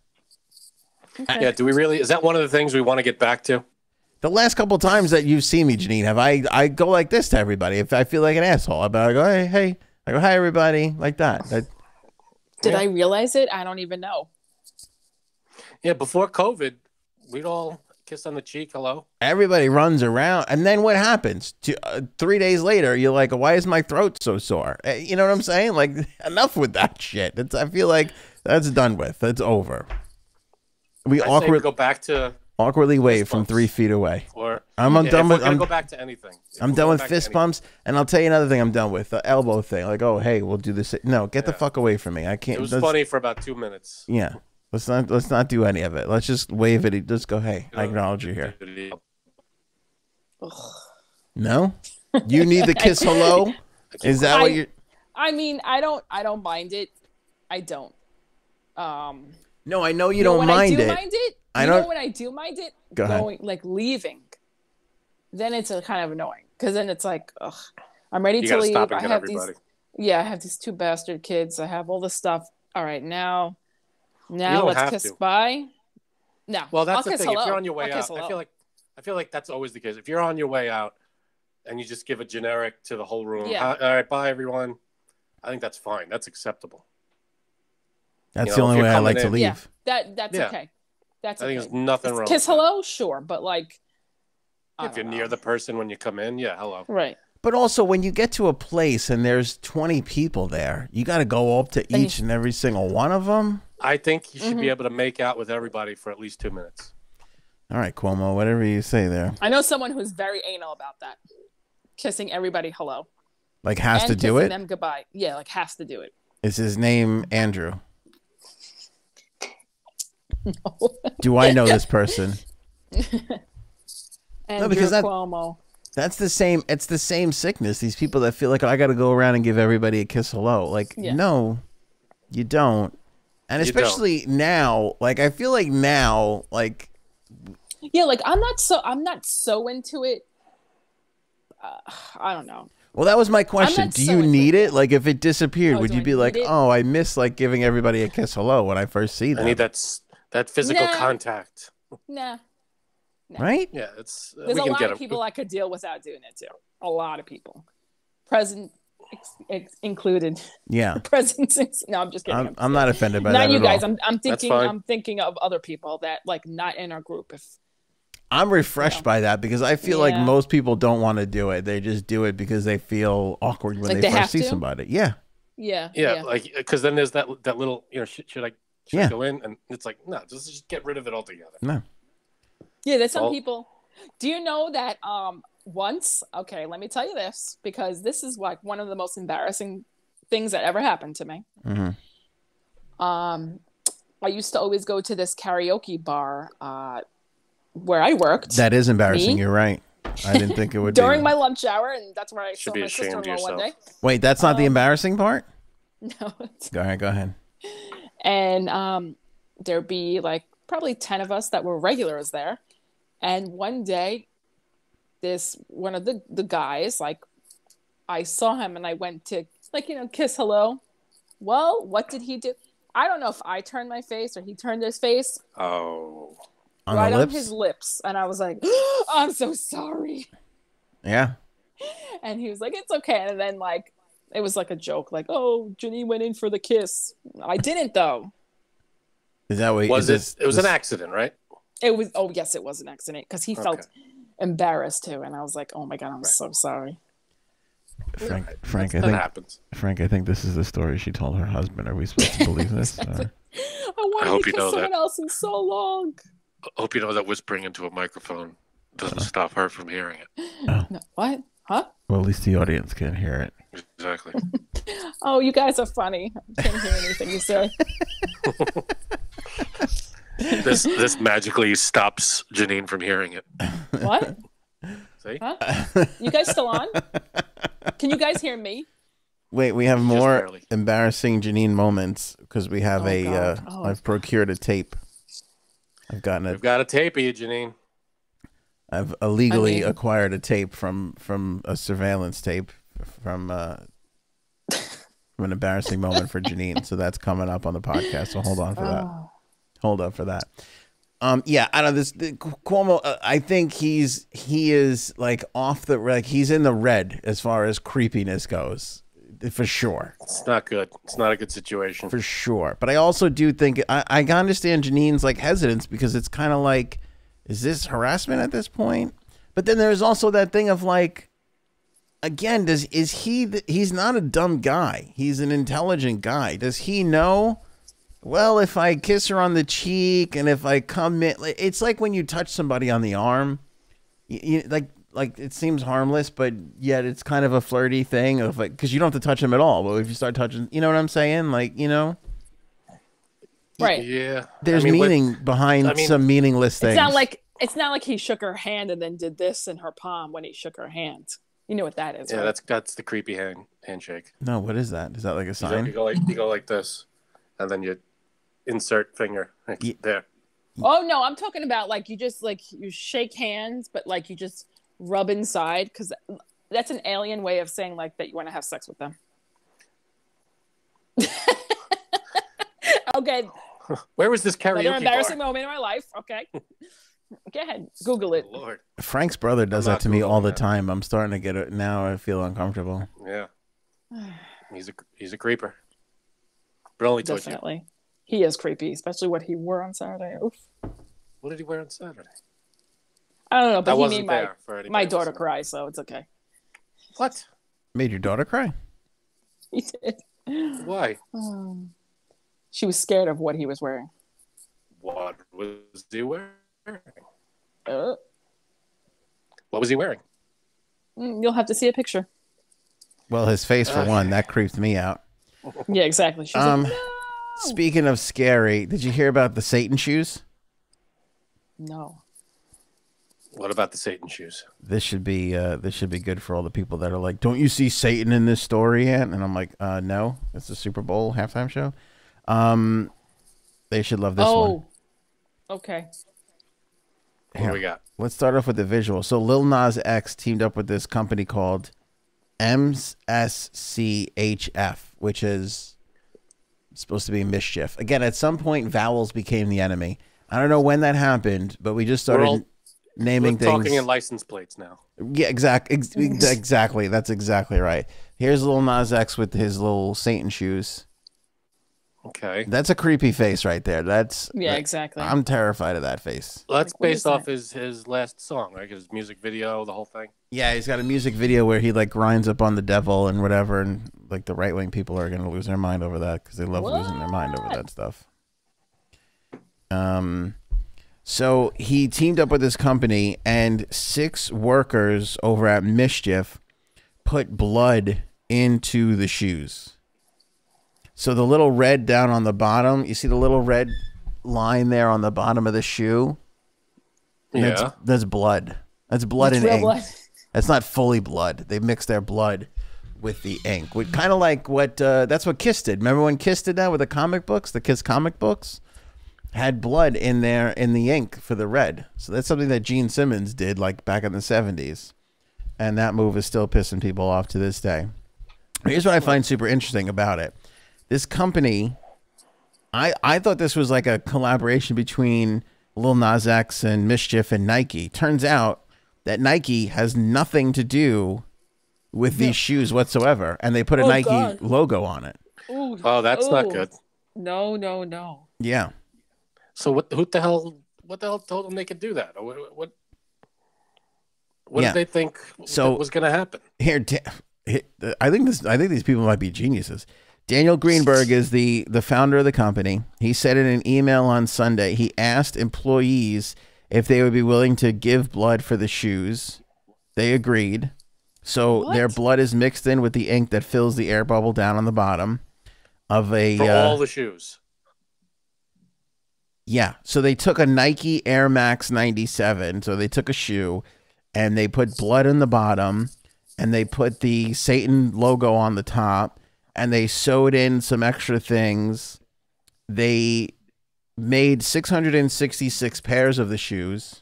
Okay. Yeah, do we really? Is that one of the things we want to get back to? The last couple times that you've seen me, Janine, I go like this to everybody. If I feel like an asshole, I go, hey. I go, hi, everybody, like that. Did I realize it? I don't even know. Yeah, before COVID, we'd all kiss on the cheek, hello. Everybody runs around, and then what happens? 3 days later, you're like, why is my throat so sore? You know what I'm saying? Like, enough with that shit. I feel like that's done with. That's over. We go back to awkwardly wave from 3 feet away. I'm done with. I'm go back to anything. I'm done with fist bumps, and I'll tell you another thing. I'm done with the elbow thing. Like, oh, hey, we'll do this. No, get the fuck away from me. I can't. It was funny for about 2 minutes. Yeah. Let's not do any of it. Let's just wave it. Just go, hey, I acknowledge you here. No? You need the kiss hello? Is that what you're... I mean, I don't mind it. I don't. No, I know you don't mind it. I know when I do mind it? Go ahead. Like leaving. Then it's kind of annoying. Because then it's like, ugh, I'm ready to leave. Stop and get everybody. I have these 2 bastard kids. I have all this stuff. All right, now let's kiss bye. No. Well, that's the thing. Hello. If you're on your way out, hello. I feel like that's always the case. If you're on your way out and you just give a generic to the whole room, all right, bye everyone. I think that's fine. That's acceptable. That's the only way I like to leave. Yeah, that's okay. That's I think there's nothing wrong. Kiss hello, sure, but like if you're near the person when you come in, hello. Right. But also, when you get to a place and there's 20 people there, you got to go up to each and every single one of them. I think you should be able to make out with everybody for at least 2 minutes. All right, Cuomo, whatever you say there. I know someone who's very anal about that. Kissing everybody hello. Like has to do it? And kissing them goodbye. Yeah, like has to do it. Is his name Andrew? No. Do I know this person? No, because Cuomo. That's the same. It's the same sickness. These people that feel like, oh, I got to go around and give everybody a kiss hello. Like, no, you don't. And especially now, like, I feel like now, like, yeah, like I'm not so into it. I don't know. Well, that was my question. Do you need it? Like, if it disappeared, would you be like, oh, I miss like giving everybody a kiss hello when I first see them? I need that physical contact. Nah. Right? Yeah, there's a lot of people I could deal without doing it too. A lot of people, present included. Yeah, present. No, I'm just kidding. I'm not offended by that. Not you guys. All. I'm thinking of other people that like not in our group. If I'm refreshed by that because I feel like most people don't want to do it. They just do it because they feel awkward when they first see somebody. Yeah. Like because then there's that little should I go in, and it's like no, just get rid of it altogether. No. Yeah, there's some people. Do you know that once? Okay, let me tell you this because this is like one of the most embarrassing things that ever happened to me. Mm-hmm. I used to always go to this karaoke bar where I worked. That is embarrassing. You're right. I didn't think it would during my lunch hour, and that's where I saw my sister-in-law one day. Wait, that's not the embarrassing part? No. Go ahead. And there'd be like probably 10 of us that were regulars there. And one day, one of the guys, like, I saw him and I went to, like, kiss hello. Well, what did he do? I don't know if I turned my face or he turned his face. Oh. Right on his lips. And I was like, oh, I'm so sorry. Yeah. And he was like, it's okay. And then, like, it was like a joke, like, oh, Janine went in for the kiss. I didn't, though. Is that what it was an accident, right? It was. Oh yes, it was an accident because he felt embarrassed too, and I was like, "Oh my god, I'm so sorry." Frank, that happens. Frank, I think this is the story she told her husband. Are we supposed to believe this? I wanted to kiss someone else in so long. I hope you know that whispering into a microphone doesn't stop her from hearing it. Oh. No, what? Huh? Well, at least the audience can hear it. Exactly. Oh, you guys are funny. I can't hear anything you say. This magically stops Janine from hearing it. What? See? Huh? You guys still on? Can you guys hear me? Wait, we have more embarrassing Janine moments because we have I've procured a tape. We've got a tape of you, Janine. I've illegally acquired a tape from a surveillance tape from an embarrassing moment for Janine. So that's coming up on the podcast. So hold on for that. Hold up for that. Yeah, I don't know Cuomo. I think he is like off the he's in the red as far as creepiness goes, for sure. It's not good. It's not a good situation for sure. But I also do think I understand Janine's like hesitance because it's kind of like, is this harassment at this point? But then there's also that thing of like, again, he's not a dumb guy. He's an intelligent guy. Does he know? Well, if I kiss her on the cheek and if I come in, it's like when you touch somebody on the arm, like it seems harmless, but yet it's kind of a flirty thing of like, because you don't have to touch them at all. But if you start touching, you know what I'm saying? Like, you know, right? Yeah. There's meaning behind some meaningless things. It's not like he shook her hand and then did this in her palm when he shook her hand. You know what that is? Yeah, right? that's the creepy handshake. No, what is that? Is that like a sign? You go like this, and then you insert finger there. Oh no, I'm talking about like you just like you shake hands, but like you just rub inside because that's an alien way of saying like that you want to have sex with them. Okay. Where was this karaoke Another embarrassing bar? moment in my life. Okay. Go ahead, Google it. Lord. Frank's brother does that to me all the time. I'm starting to get it now. I feel uncomfortable. Yeah. He's a creeper. But only towards you. Definitely. He is creepy, especially what he wore on Saturday. Oof. What did he wear on Saturday? I don't know, but he made my daughter cry, so it's okay. What? Made your daughter cry? He did. Why? She was scared of what he was wearing. What was he wearing? What was he wearing? You'll have to see a picture. Well, his face for one, that creeped me out. Yeah, exactly. She's like, no! Speaking of scary, did you hear about the Satan shoes? No. What about the Satan shoes? This should be good for all the people that are like, don't you see Satan in this story yet? And I'm like, no, it's the Super Bowl halftime show. They should love this one. Oh, okay. What do we got? Let's start off with the visual. So Lil Nas X teamed up with this company called MSCHF, which is supposed to be mischief. Again, at some point, vowels became the enemy. I don't know when that happened, but we just started naming things. Talking in license plates now. Yeah, exactly. That's exactly right. Here's Lil Nas X with his little Satan shoes. Okay. That's a creepy face right there. Exactly. I'm terrified of that face. Well, that's based off his last song, right? His music video, the whole thing. Yeah, he's got a music video where he like grinds up on the devil and whatever, and like the right wing people are gonna lose their mind over that because they love losing their mind over that stuff. So he teamed up with this company, and 6 workers over at Mischief put blood into the shoes. So the little red down on the bottom, you see the little red line there on the bottom of the shoe? Yeah. That's blood. That's blood and ink. Blood. That's not fully blood. They mix their blood with the ink. Kind of like what, that's what Kiss did. Remember when Kiss did that with the comic books? The Kiss comic books had blood in there in the ink for the red. So that's something that Gene Simmons did like back in the 70s. And that move is still pissing people off to this day. Here's what I find super interesting about it. This company, I thought this was like a collaboration between Lil Nas X and Mischief and Nike. Turns out that Nike has nothing to do with these shoes whatsoever. And they put a Nike logo on it. Ooh. Oh, that's not good. No. Yeah. So who the hell what the hell told them they could do that? What Yeah. did they think was going to happen? I think these people might be geniuses. Daniel Greenberg is the founder of the company. He said in an email on Sunday, he asked employees if they would be willing to give blood for the shoes. They agreed. So their blood is mixed in with the ink that fills the air bubble down on the bottom of a... For all the shoes. Yeah. So they took a Nike Air Max 97. So they took a shoe and they put blood in the bottom and they put the Satan logo on the top and they sewed in some extra things. They made 666 pairs of the shoes.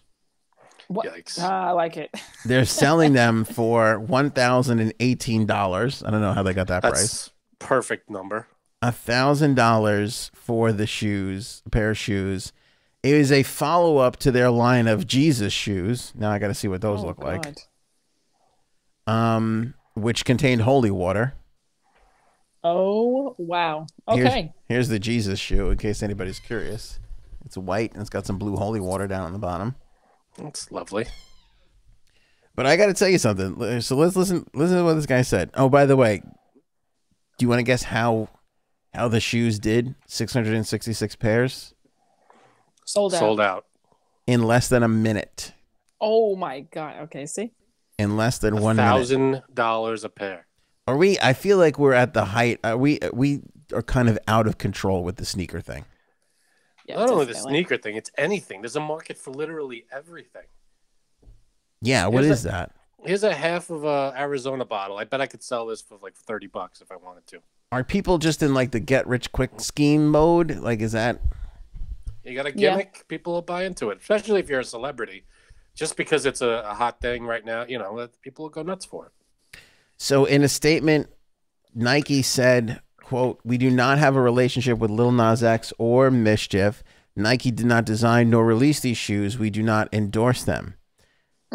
What? Yikes. I like it. They're selling them for $1,018. I don't know how they got that price. Perfect number. $1,000 for the shoes, a pair of shoes. It is a follow-up to their line of Jesus shoes. Now I got to see what those look like. Which contained holy water. Oh, wow. Okay. Here's the Jesus shoe, in case anybody's curious. It's white, and it's got some blue holy water down on the bottom. That's lovely. But I got to tell you something. So let's listen to what this guy said. Oh, by the way, do you want to guess how the shoes did? 666 pairs? Sold out. In less than a minute. Oh, my God. Okay, see? In less than 1 minute. $1,000 a pair. Are we? I feel like we're at the height. We are kind of out of control with the sneaker thing. Yeah, not only the sneaker thing, it's anything. There's a market for literally everything. Yeah, what is that? Here's a half of a Arizona bottle. I bet I could sell this for like $30 if I wanted to. Are people just in like the get rich quick scheme mode? Like, is that? You got a gimmick, people will buy into it, especially if you're a celebrity. Just because it's a hot thing right now, people will go nuts for it. So in a statement, Nike said, quote, "We do not have a relationship with Lil Nas X or Mischief. Nike did not design nor release these shoes. We do not endorse them."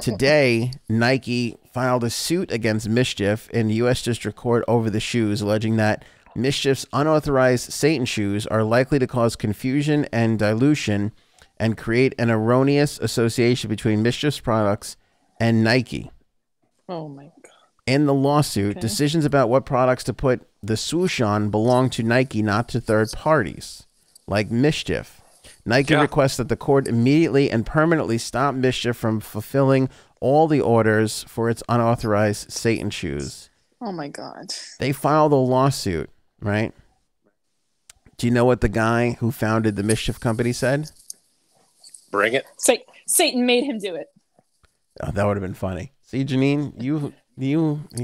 Today, Nike filed a suit against Mischief in the U.S. District Court over the shoes, alleging that Mischief's unauthorized Satan shoes are likely to cause confusion and dilution and create an erroneous association between Mischief's products and Nike. Oh, my God. In the lawsuit, decisions about what products to put the swoosh on belong to Nike, not to third parties, like Mischief. Nike requests that the court immediately and permanently stop Mischief from fulfilling all the orders for its unauthorized Satan shoes. Oh, my God. They filed a lawsuit, right? Do you know what the guy who founded the Mischief company said? Bring it. Satan made him do it. Oh, that would have been funny. See, Janine, you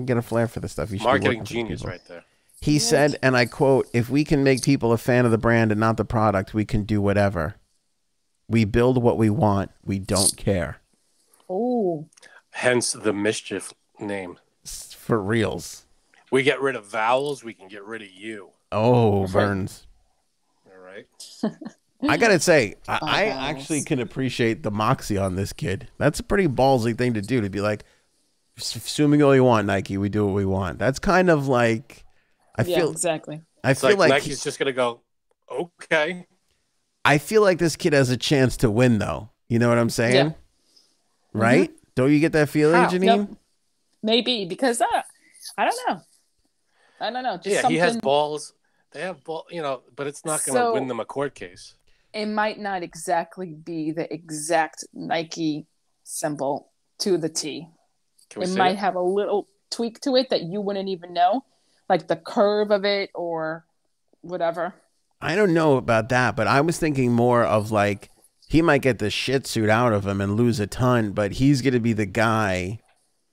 get a flair for this stuff. You should marketing genius right there. He said, and I quote, "If we can make people a fan of the brand and not the product, we can do whatever. We build what we want. We don't care." Oh. Hence the Mischief name. For reals. We get rid of vowels, we can get rid of you. Oh, burns. All right. I got to say, I actually can appreciate the moxie on this kid. That's a pretty ballsy thing to do, to be like, assuming all you want, Nike, we do what we want. That's kind of like, I feel exactly. I feel like Nike's just going to go, okay. I feel like this kid has a chance to win, though. You know what I'm saying? Yeah. Right? Mm-hmm. Don't you get that feeling, Janine? Nope. Maybe, because I don't know. I don't know. Just he has balls. They have ball, but it's not going to win them a court case. It might not exactly be the exact Nike symbol to the T. It might have a little tweak to it that you wouldn't even know, like the curve of it or whatever. I don't know about that, but I was thinking more of like, he might get the shit suit out of him and lose a ton, but he's going to be the guy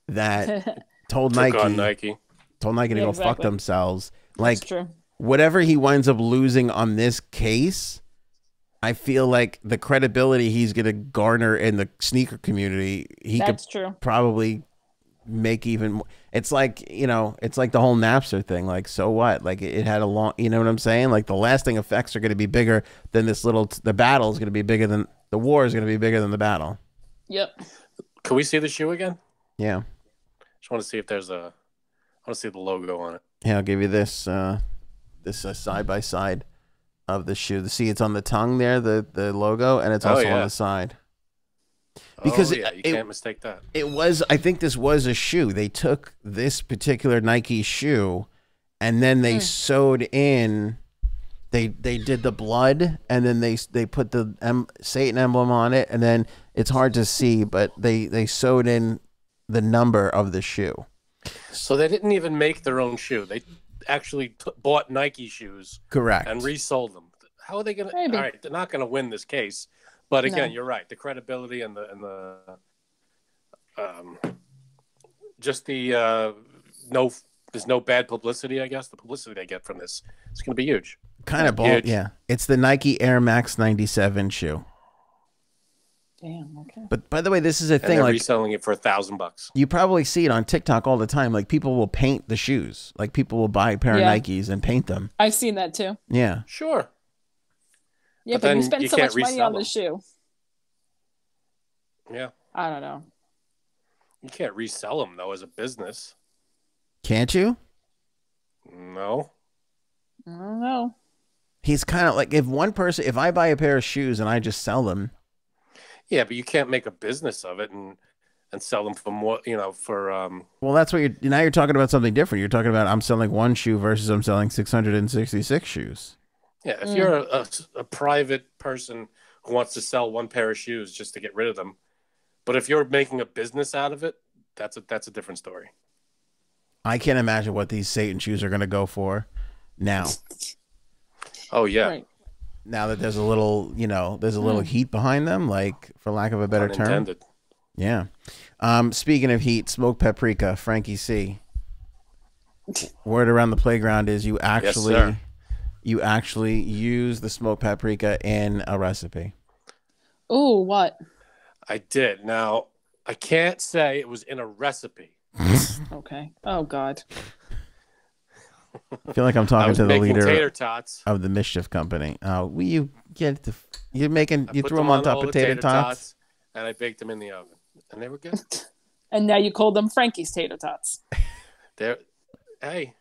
that told Nike to go fuck themselves. Like, that's true. Whatever he winds up losing on this case, I feel like the credibility he's going to garner in the sneaker community, That's true. Probably make even more. It's like, it's like the whole Napster thing. Like, so what? Like, it had a long, you know what I'm saying? Like, the lasting effects are going to be bigger than the battle is going to be bigger than, the war is going to be bigger than the battle. Yep. Can we see the shoe again? Yeah. Just want to see if there's I want to see the logo on it. Yeah, I'll give you this, side by side of the shoe. See, it's on the tongue there, the logo, and it's also on the side. Because you can't mistake that. It was, I think this was a shoe. They took this particular Nike shoe, and then they sewed in. They did the blood, and then they put the Satan emblem on it, and then it's hard to see, but they sewed in the number of the shoe. So they didn't even make their own shoe. They actually bought Nike shoes, correct, and resold them. How are they going to? All right, they're not going to win this case, but again, you're right. The credibility and the just the there's no bad publicity. I guess the publicity they get from this is going to be huge. Kind of bold, yeah. It's the Nike Air Max 97 shoe. Damn. Okay. But by the way, this is a thing. They're like reselling it for $1,000. You probably see it on TikTok all the time. Like people will paint the shoes. Like people will buy a pair of Nikes and paint them. I've seen that too. Yeah. Sure. Yeah, but you spend so much money on the shoe. Yeah. I don't know. You can't resell them though as a business. Can't you? No. I don't know. He's kind of like, if I buy a pair of shoes and I just sell them. Yeah, but you can't make a business of it and sell them for more, for. Well, that's what you're talking about something different. You're talking about I'm selling one shoe versus I'm selling 666 shoes. Yeah, if you're a private person who wants to sell one pair of shoes just to get rid of them, but if you're making a business out of it, that's a different story. I can't imagine what these Satan shoes are going to go for now. Oh yeah. Right. Now that there's a little, there's a little heat behind them, like for lack of a better term. Yeah. Speaking of heat, smoked paprika, Frankie C. Word around the playground is you actually use the smoked paprika in a recipe. Ooh, what? I did. Now, I can't say it was in a recipe. Okay. Oh God. I feel like I'm talking to the leader tater tots. of the Mischief Company. Will you get the? You threw them on top of the tater tots, and I baked them in the oven, and they were good. And now you call them Frankie's tater tots. Hey,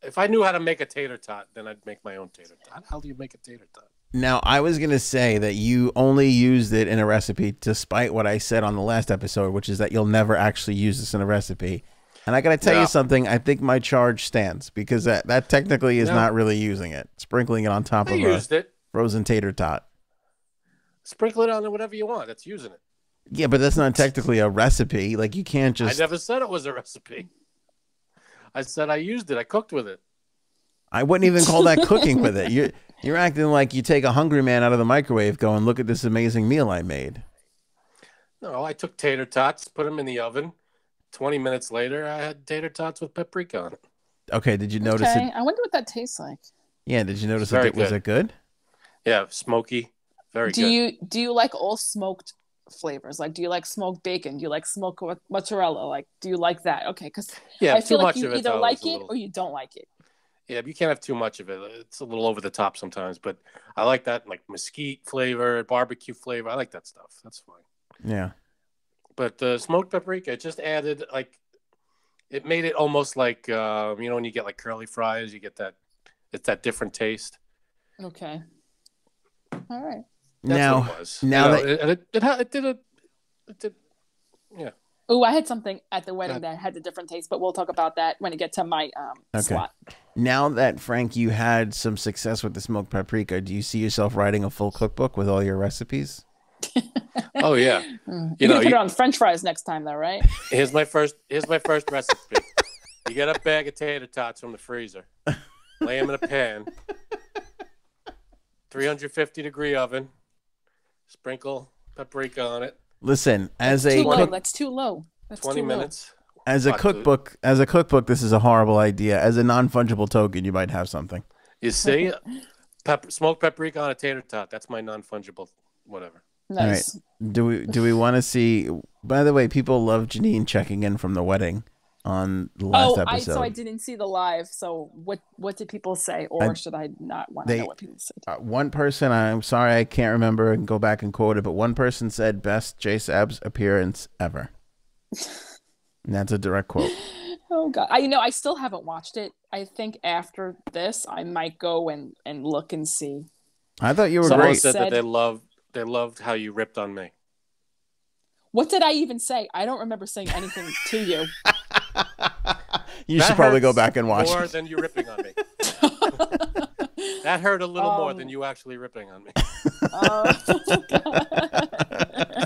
if I knew how to make a tater tot, then I'd make my own tater tot. How do you make a tater tot? Now, I was going to say that you only used it in a recipe, despite what I said on the last episode, which is that you'll never actually use this in a recipe. And I got to tell you something. I think my charge stands because that technically is not really using it. Sprinkling it on top of a frozen tater tot. Sprinkle it on whatever you want. That's using it. Yeah, but that's not technically a recipe. Like you can't just. I never said it was a recipe. I said I used it. I cooked with it. I wouldn't even call that cooking with it. You're acting like you take a hungry man out of the microwave, going, "Look at this amazing meal I made." No, I took tater tots, put them in the oven. 20 minutes later, I had tater tots with paprika on it. Okay, did you notice it? I wonder what that tastes like. Yeah, did you notice it? Was it good? Yeah, smoky. Very good. Do you like all smoked flavors? Like, do you like smoked bacon? Do you like smoked mozzarella? Like, do you like that? Okay, because I feel like you either like it or you don't like it. Yeah, but you can't have too much of it. It's a little over the top sometimes, but I like that, like mesquite flavor, barbecue flavor. I like that stuff. That's fine. Yeah. But the smoked paprika, it just added, like, it made it almost like, when you get like curly fries, you get it's that different taste. Okay. All right. That's what it was. It did. Yeah. Oh, I had something at the wedding that had a different taste, but we'll talk about that when I get to my slot. Now that, Frank, you had some success with the smoked paprika, do you see yourself writing a full cookbook with all your recipes? Oh yeah. You can put it on French fries next time, though, right? Here's my first recipe. You get a bag of tater tots from the freezer, lay them in a pan, 350-degree oven, sprinkle paprika on it. Listen, that's too low. That's 20 minutes. As a cookbook, this is a horrible idea. As a non-fungible token, you might have something. You see, smoked paprika on a tater tot. That's my non-fungible whatever. Nice. All right. Do we want to see? By the way, people love Janine checking in from the wedding on the last episode. So I didn't see the live. So what did people say, or should I not want to know what people said? One person, I'm sorry, I can't remember and go back and quote it, but one person said best J-Sabs appearance ever. And that's a direct quote. Oh God, I still haven't watched it. I think after this, I might go and look and see. I thought you were Someone great. said that they loved how you ripped on me. What did I even say? I don't remember saying anything to you. You should probably go back and watch more it. than you ripping on me. That hurt a little more than you actually ripping on me. The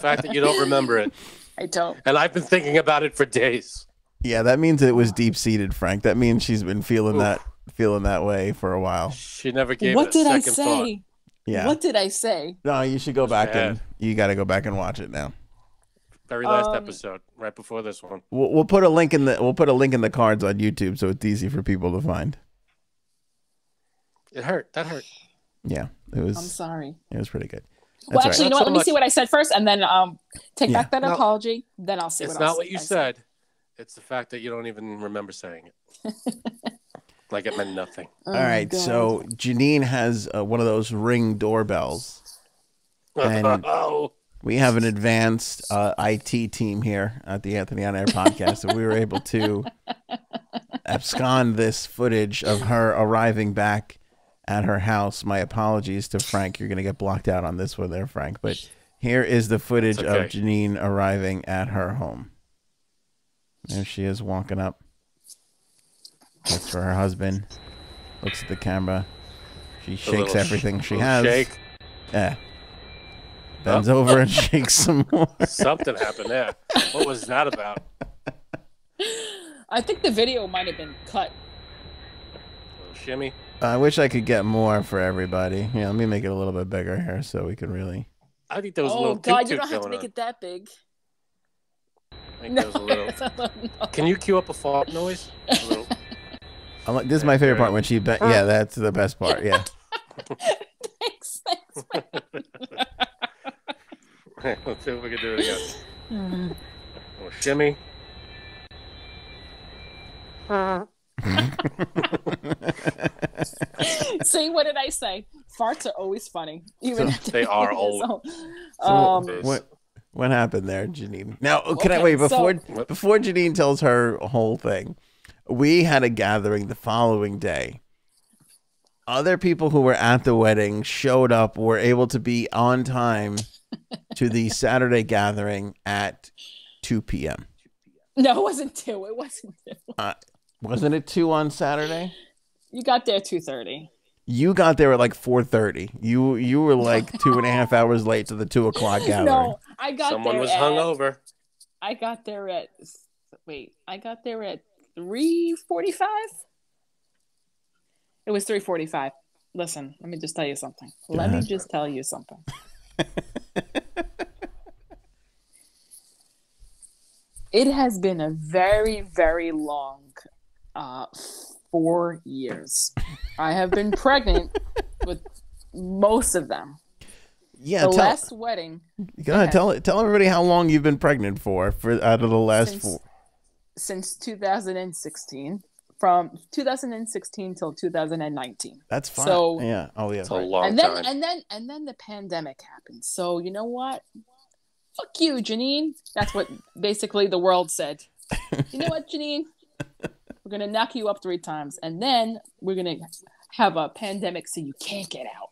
fact that you don't remember it. I don't. And I've been thinking about it for days. Yeah, that means it was deep seated, Frank. That means she's been feeling that way for a way. She never gave What it a did I second say? thought. Yeah. What did I say? No, you should go back you got to go back and watch it now. Very last episode, right before this one. We'll put a link in the cards on YouTube so it's easy for people to find. It hurt. That hurt. Yeah, it was. I'm sorry. It was pretty good. Well, actually, you know what? Let me see what I said first, and then take back that No, apology. Then I'll see. It's not what you said. It's the fact that you don't even remember saying it. Like it meant nothing. All right, God. so Janine has one of those Ring doorbells, and we have an advanced IT team here at the Anthony on Air podcast, and we were able to abscond this footage of her arriving back at her house. My apologies to Frank. You're going to get blocked out on this one there, Frank. But here is the footage of Janine arriving at her home. There she is walking up. Looks for her husband. Looks at the camera. She shakes everything she has. Shake. Yeah. Bends over and shakes some more. Something happened there. What was that about? I think the video might have been cut. A little shimmy. I wish I could get more for everybody. Yeah, let me make it a little bit bigger here so we can really. I think there was a Oh little God, toot-toot you don't have to going make on. it that big. I think there was a little. No. Can you cue up a fart noise? A little. This is my favorite part when she. Yeah, that's the best part. Yeah. Thanks. Let's see if we can do it again. A little shimmy. See, what did I say? Farts are always funny. Even after They are old. What happened there, Janine? Now, can I wait before Janine tells her whole thing? We had a gathering the following day. Other people who were at the wedding showed up, were able to be on time to the Saturday gathering at 2 p.m. No, it wasn't 2. It wasn't 2. Wasn't it 2 on Saturday? You got there 2:30. You got there at like 4:30. You were like 2.5 hours late to the 2 o'clock gathering. No, I got Someone there was hungover. I got there at 3:45. It was 3:45. Listen, let me just tell you something. It has been a very, very long 4 years. I have been pregnant with most of them. Yeah, last wedding. Go ahead, tell everybody how long you've been pregnant for out of the last 4. Since 2016. From 2016 till 2019. That's fine. So yeah. Oh yeah. It's a long time. And then the pandemic happened. So you know what? Fuck you, Janine. That's what basically the world said. You know what, Janine? We're gonna knock you up 3 times, and then we're gonna have a pandemic so you can't get out.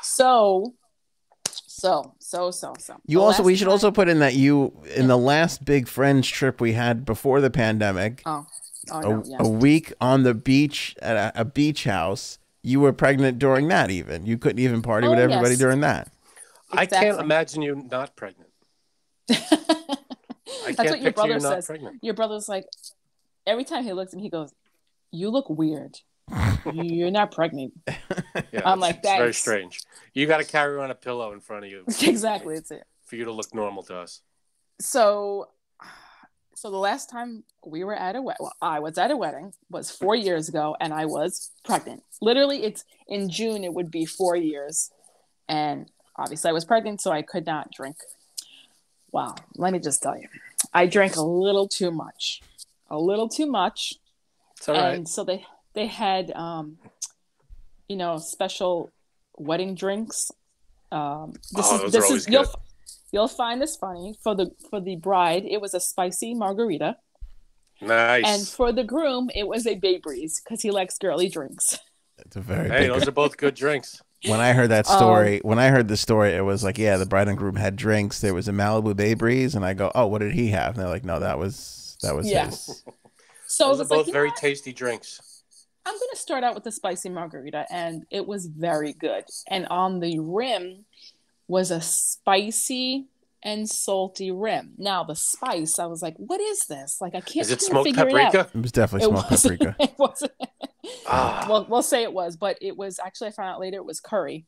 So. We should also put in that in the last big Friends trip we had before the pandemic, a week on the beach at a beach house, you were pregnant during that. Even you couldn't even party with everybody during that. Exactly. I can't imagine you not pregnant. That's what your brother says. Your brother's like, every time he looks at me, he goes, "You look weird. You're not pregnant." Yeah, I'm like, that's very strange. You got to carry around a pillow in front of you. Exactly, that's it. For you to look normal to us. So the last time we were at I was at a wedding was 4 years ago, and I was pregnant. Literally, it's in June. It would be 4 years, and obviously I was pregnant, so I could not drink. Wow, let me just tell you, I drank a little too much. It's all right. And so they had, special wedding drinks. You'll find this funny. For the bride, it was a spicy margarita. Nice. And for the groom, it was a Bay Breeze because he likes girly drinks. It's a very Hey, big. those are both good drinks. When I heard that story, when I heard the story, it was like, yeah, the bride and groom had drinks. There was a Malibu Bay Breeze, and I go, oh, what did he have? And they're like, no, that was Yeah. his. So Those it are was both like, very tasty drinks. I'm going to start out with the spicy margarita, and it was very good. And on the rim was a spicy and salty rim. Now the spice, I was like, "What is this?" Like I can't Is it figure smoked it out. paprika? It was definitely smoked paprika. It wasn't. Ah. Well, we'll say it was, but it was actually. I found out later it was curry,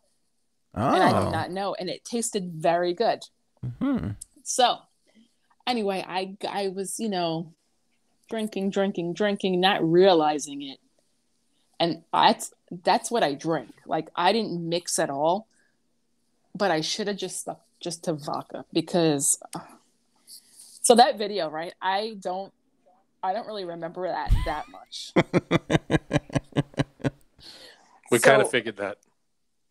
Oh. and I did not know, and it tasted very good. Hmm. So, anyway, I was drinking, not realizing it, and that's what I drink. Like I didn't mix at all, but I should have just stuck just to vodka because. So that video, right? I don't really remember that much. We kind of figured that.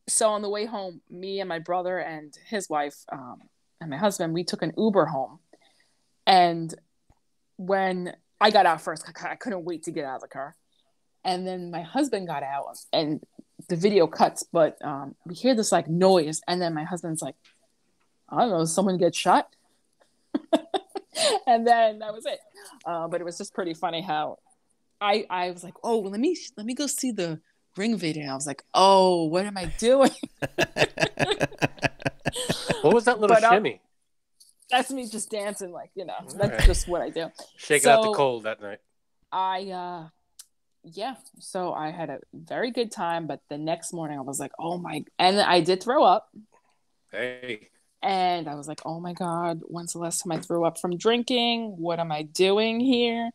So on the way home, me and my brother and his wife and my husband, we took an Uber home. And when I got out first, I couldn't wait to get out of the car. And then my husband got out and the video cuts, but we hear this like noise. And then my husband's like, I don't know, someone get shot? And then that was it. But it was just pretty funny how I was like, oh, let me go see the Ring video. I was like, oh, what am I doing? What was that little shimmy? That's me just dancing, like, that's right. just what I do. Shaking out the cold that night. So I had a very good time, but the next morning I was like, oh my, and I did throw up. Hey. And I was like, oh my God, when's the last time I threw up from drinking? What am I doing here?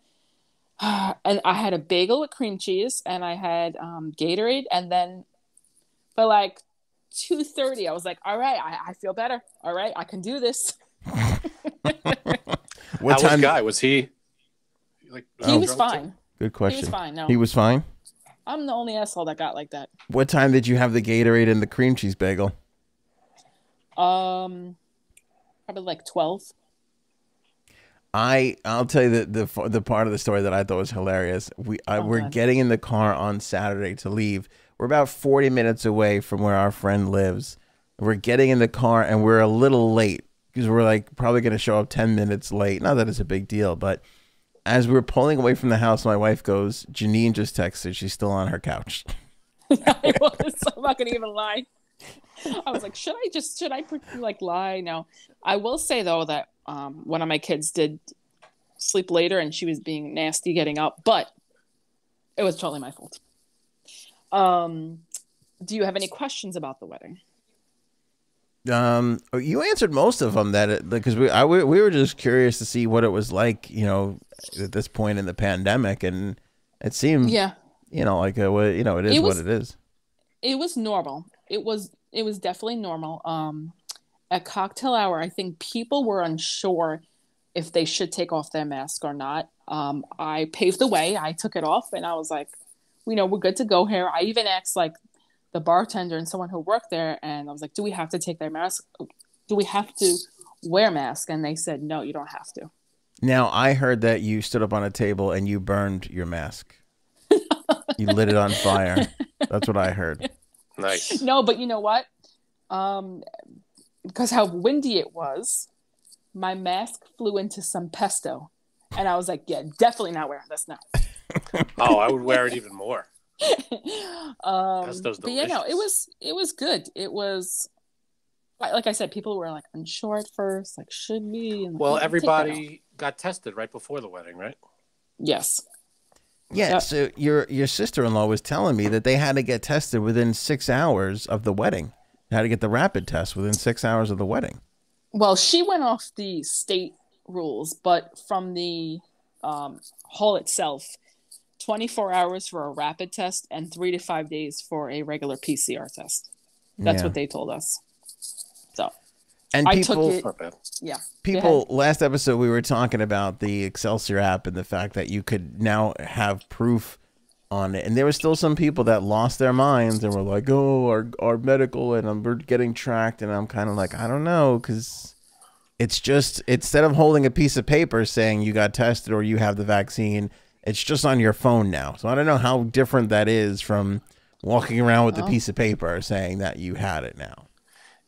And I had a bagel with cream cheese and I had Gatorade. And then by like 2:30, I was like, all right, I feel better. All right, I can do this. What time? Was Guy? Was he? Like, he was fine. Good question. He was fine. No, he was fine. I'm the only asshole that got like that. What time did you have the Gatorade and the cream cheese bagel? Probably like 12. I'll tell you the part of the story that I thought was hilarious. We're getting in the car on Saturday to leave. We're about 40 minutes away from where our friend lives. We're getting in the car and we're a little late because we're like probably going to show up 10 minutes late. Not that it's a big deal, but as we're pulling away from the house, my wife goes, Janine just texted. She's still on her couch. I was. I'm not going to even lie. I was like, should I like lie? No. I will say though that one of my kids did sleep later and she was being nasty getting up, but it was totally my fault. Do you have any questions about the wedding? You answered most of them because we were just curious to see what it was like, at this point in the pandemic, and it seemed, like it is what it is. It was normal. It was definitely normal. At cocktail hour, I think people were unsure if they should take off their mask or not. I paved the way. I took it off, and I was like, we're good to go here. I even asked like the bartender and someone who worked there, and I was like, do we have to take their mask? Do we have to wear mask? And they said, no, you don't have to. Now, I heard that you stood up on a table and you burned your mask. You lit it on fire. That's what I heard. Nice. No, but you know what? Because how windy it was, my mask flew into some pesto. And I was like, yeah, definitely not wearing this now. Oh, I would wear it even more. But yeah, no, it was good. It was, like I said, people were like unsure at first, like should we? And, well, everybody got tested right before the wedding, right? Yes. Yeah. Yep. So your sister-in-law was telling me that they had to get tested within 6 hours of the wedding. They had to get the rapid test within 6 hours of the wedding. Well, she went off the state rules, but from the hall itself, 24 hours for a rapid test and 3 to 5 days for a regular PCR test. That's what they told us. So, and I people, took it. Yeah. People, last episode we were talking about the Excelsior app and the fact that you could now have proof on it. And there were still some people that lost their minds and were like, oh, our medical and we're getting tracked. And I'm kind of like, I don't know, because It's just, instead of holding a piece of paper saying you got tested or you have the vaccine, it's just on your phone now. So I don't know how different that is from walking around with a piece of paper saying that you had it now.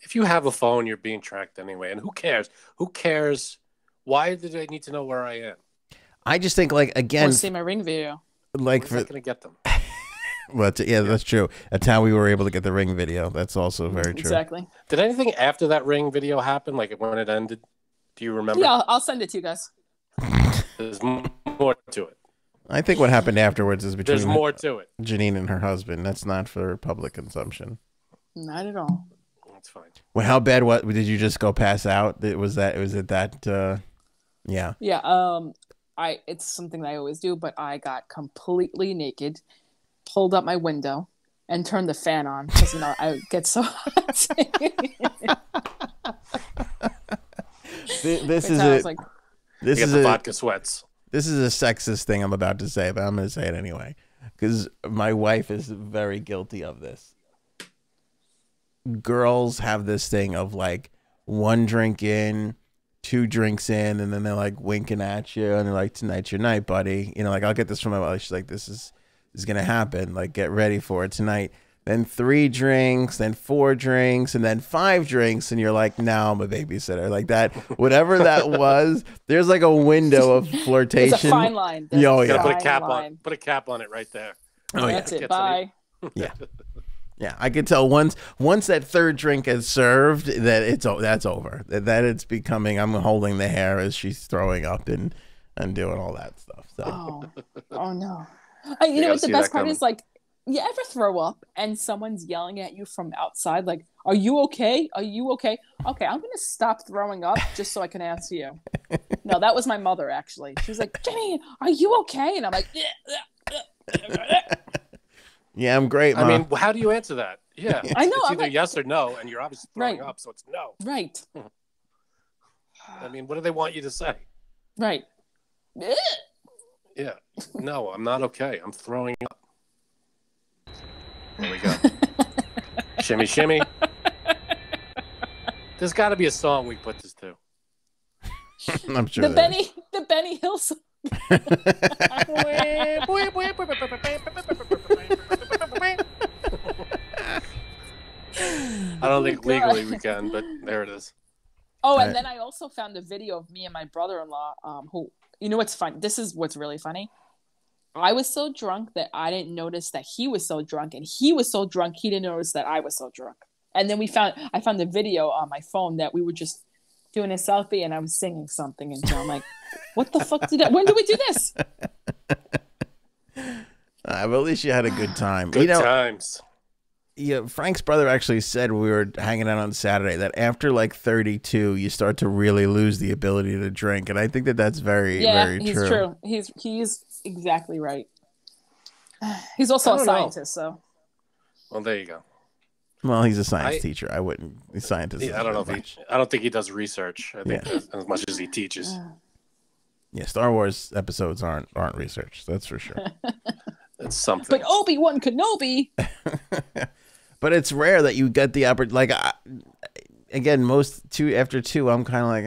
If you have a phone, you're being tracked anyway. And who cares? Who cares? Why do they need to know where I am? I just think, like, again, see my Ring video. Like, for going to get them. Well, yeah, that's true. That's how we were able to get the Ring video. That's also very true. Exactly. Did anything after that Ring video happen? Like when it ended? Do you remember? Yeah, I'll send it to you guys. There's more to it. I think what happened afterwards is between There's more to it. Janine and her husband. That's not for public consumption. Not at all. That's fine. Well, how bad? What did you just go pass out? Was it that? Yeah. Yeah. It's something that I always do, but I got completely naked, pulled up my window, and turned the fan on because I get so hot. This is a vodka sweats. This is a sexist thing I'm about to say, but I'm going to say it anyway because my wife is very guilty of this. Girls have this thing of like one drink in, 2 drinks in, and then they're like winking at you and they're like, tonight's your night, buddy. Like, I'll get this from my wife. She's like, this is going to happen. Like, get ready for it tonight. Then 3 drinks, then 4 drinks, and then 5 drinks, and you're like, now I'm a babysitter. Like that, whatever that was, there's like a window of flirtation. It's a fine line. Yeah. Put a cap on. Put a cap on it right there. Oh, that's it. Bye. Yeah. Yeah, I could tell once that 3rd drink is served that that's over. That it's becoming, I'm holding the hair as she's throwing up and doing all that stuff. So. Oh no. You know what the best part is? Like, you ever throw up and someone's yelling at you from outside, like, are you okay? Are you okay? Okay, I'm going to stop throwing up just so I can answer you. No, that was my mother, actually. She was like, Jenny, are you okay? And I'm like, yeah, I'm great, Mom. I mean, how do you answer that? Yeah. I know. It's either yes or no, and you're obviously throwing up, so it's no. Right. I mean, what do they want you to say? Right. Yeah. No, I'm not okay. I'm throwing up. There we go. Shimmy, shimmy. There's got to be a song we put this to. I'm sure. The Benny Hill song. I don't think legally we can, but there it is. Oh, and then I also found a video of me and my brother-in-law, who, you know what's fun? This is what's really funny. I was so drunk that I didn't notice that he was so drunk, and he was so drunk he didn't notice that I was so drunk. And then I found a video on my phone that we were just doing a selfie, and I was singing something, and so I'm like, "What the fuck when did we do this?" But at least you had a good time. Good times. Yeah, Frank's brother actually said we were hanging out on Saturday that after like 32, you start to really lose the ability to drink, and I think that's very, very true. He's exactly right. He's also a scientist, so. Well, there you go. Well, he's a science teacher. I wouldn't. He's a scientist. I don't know if I don't think he does research. I think as much as he teaches. Yeah, Star Wars episodes aren't research. That's for sure. It's something. But Obi-Wan Kenobi. But it's rare that you get the opportunity. Like, again, after 2, I'm kind of like,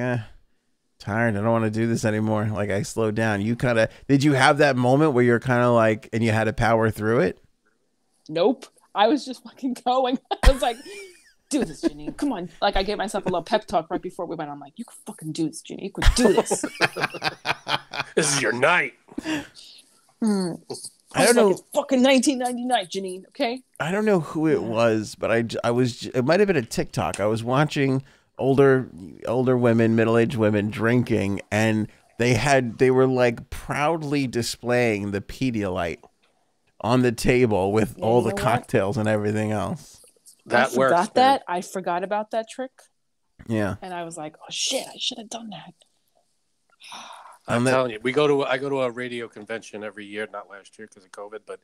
tired. I don't want to do this anymore. Like, I slowed down. Did you have that moment where you're kind of like, and you had to power through it? Nope. I was just fucking going. I was like, do this, Janine. Come on. Like, I gave myself a little pep talk right before we went. I'm like, you can fucking do this, Janine. You can do this. This is your night. I don't know. It's fucking 1999, Janine. Okay. I don't know who it was, but I was. It might have been a TikTok. I was watching older women, middle-aged women drinking, and they were like proudly displaying the Pedialyte on the table with all the cocktails and everything else. That works. I forgot about that trick. Yeah. And I was like, oh shit, I should have done that. I'm telling you, I go to a radio convention every year, not last year because of COVID, but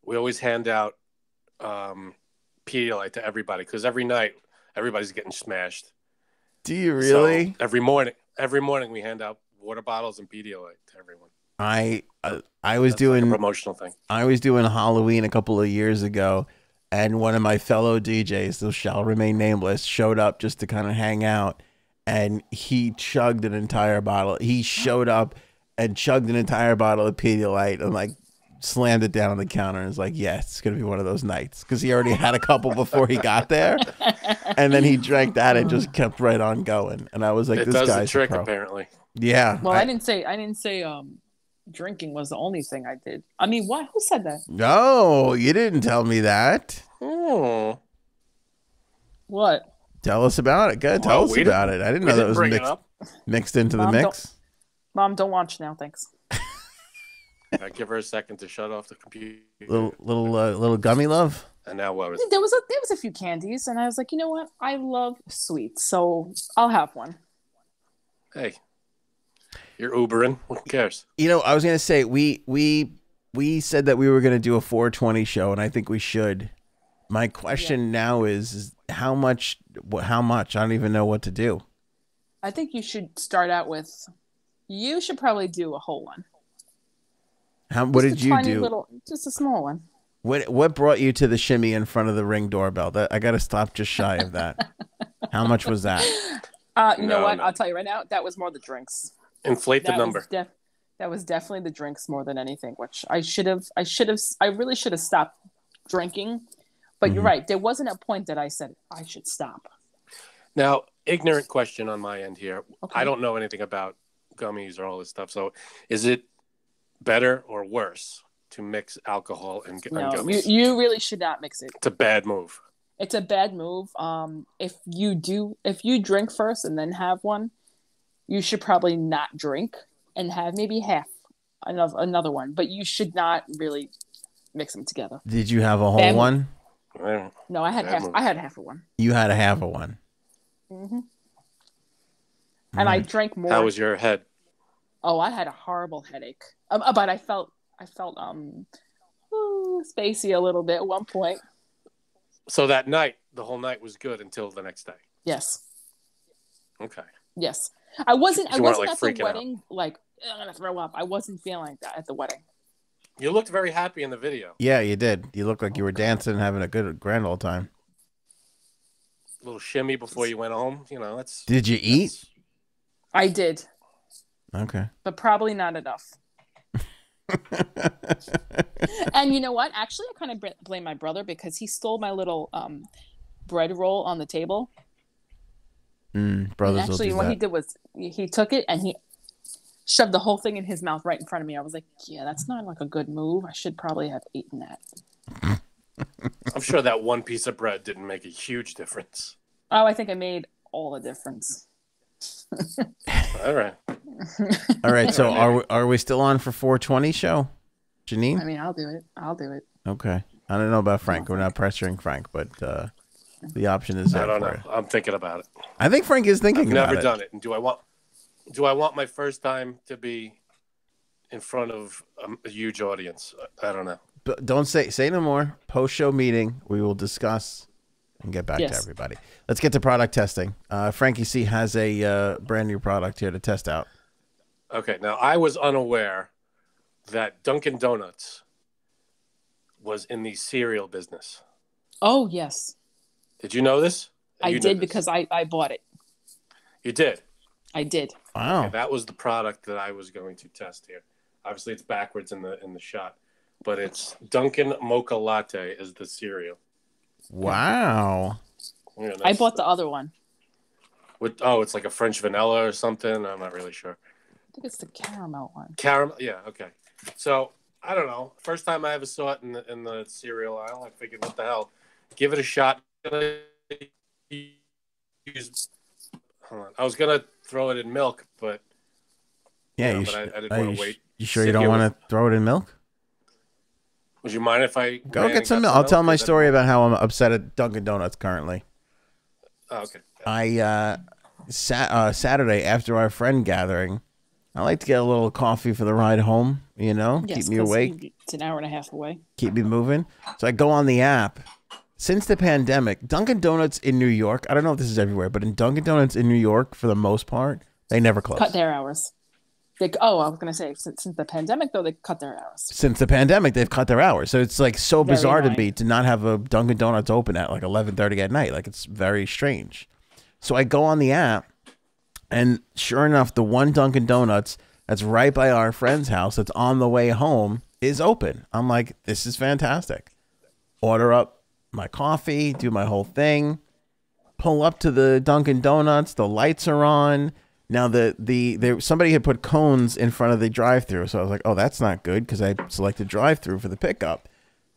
we always hand out Pedialyte to everybody because every night everybody's getting smashed. Do you really? So every morning we hand out water bottles and Pedialyte to everyone. I was doing like a promotional thing. I was doing Halloween a couple of years ago, and one of my fellow DJs, who shall remain nameless, showed up just to kind of hang out. and he chugged an entire bottle. He showed up and chugged an entire bottle of Pedialyte and like slammed it down on the counter and was like, yeah, it's going to be one of those nights. Because he already had a couple before he got there. And then he drank that and just kept right on going. And I was like, this guy's the trick, a pro. apparently. Yeah. Well, I didn't say drinking was the only thing I did. I mean, what? Who said that? No, you didn't tell me that. Oh. What? Tell us about it. Good. Tell us about it. I didn't know that was mixed into the mix. Mom, don't watch now. Thanks. I give her a second to shut off the computer. Little gummy love. And now what was there was a few candies, and I was like, you know what? I love sweets, so I'll have one. Hey, you're Ubering. Who cares? You know, I was gonna say we said that we were gonna do a 420 show, and I think we should. My question now is how much? How much? I don't even know what to do. I think you should start out with. You should probably do a whole one. What did you do? Just a small one. What brought you to the shimmy in front of the Ring doorbell? I got to stop just shy of that. How much was that? You know what? I'll tell you right now. That was more the drinks. Inflate the number. That was definitely the drinks more than anything. Which I really should have stopped drinking. But you're right. There wasn't a point that I said I should stop. Now, ignorant question on my end here. Okay. I don't know anything about gummies or all this stuff. So, is it better or worse to mix alcohol and gummies? You really should not mix it. It's a bad move. It's a bad move. If you drink first and then have one, you should probably not drink and have maybe half another one. But you should not really mix them together. Did you have a whole one? No, I had half. I had half of one. You had a half of one. Mm-hmm. And I drank more. How was your head? Oh, I had a horrible headache. But I felt spacey a little bit at one point. So that night, the whole night was good until the next day. Yes. Okay. Yes. I wasn't at the wedding out. like I'm gonna throw up. I wasn't feeling like that at the wedding. You looked very happy in the video. Yeah, you did. You looked like you were dancing and having a grand old time. A little shimmy before you went home. You know, that's. Did you eat? I did. Okay. But probably not enough. And you know what? Actually, I kind of blame my brother because he stole my little bread roll on the table. Brothers. And actually, what he did was he took it and he shoved the whole thing in his mouth right in front of me. I was like, yeah, that's not like a good move. I should probably have eaten that. I'm sure that one piece of bread didn't make a huge difference. Oh, I think I made all the difference. All right. All right. So are we still on for 420 show, Janine? I mean, I'll do it. Okay. I don't know about Frank. We're not pressuring Frank, but the option is there. I don't know. I'm thinking about it. I think Frank is thinking about it. I've never done it. And do I want my first time to be in front of a huge audience? I don't know. But don't say no more. Post-show meeting, we will discuss and get back to everybody. Let's get to product testing. Frankie C has a brand new product here to test out. Okay, now I was unaware that Dunkin' Donuts was in the cereal business. Oh, yes. Did you know this? I did because I bought it. You did? I did. Wow. Okay, that was the product that I was going to test here. Obviously, it's backwards in the shot, but it's Dunkin' Mocha Latte is the cereal. Wow. Yeah, I bought the other one. It's like a French vanilla or something. I'm not really sure. I think it's the caramel one. Caramel, yeah, okay. So I don't know. First time I ever saw it in the cereal aisle, I figured, what the hell? Give it a shot. I was gonna throw it in milk, but yeah, I didn't want to wait. You sure you don't want to throw it in milk? Would you mind if I go get some milk? I'll tell my story about how I'm upset at Dunkin' Donuts currently. Oh, okay. Saturday after our friend gathering, I like to get a little coffee for the ride home. You know, yes, keep me awake. It's an hour and a half away. Keep me moving. So I go on the app. Since the pandemic, Dunkin' Donuts in New York, I don't know if this is everywhere, but in Dunkin' Donuts in New York, for the most part, they never close. Cut their hours. I was going to say, since the pandemic, though, they cut their hours. Since the pandemic, they've cut their hours. So it's like so bizarre to me to not have a Dunkin' Donuts open at like 11:30 at night. Like it's very strange. So I go on the app And sure enough, the one Dunkin' Donuts that's right by our friend's house that's on the way home is open. I'm like, this is fantastic. Order up my coffee, do my whole thing, pull up to the Dunkin' Donuts. The lights are on. Now, somebody had put cones in front of the drive-thru, so I was like, oh, that's not good because I selected drive-thru for the pickup.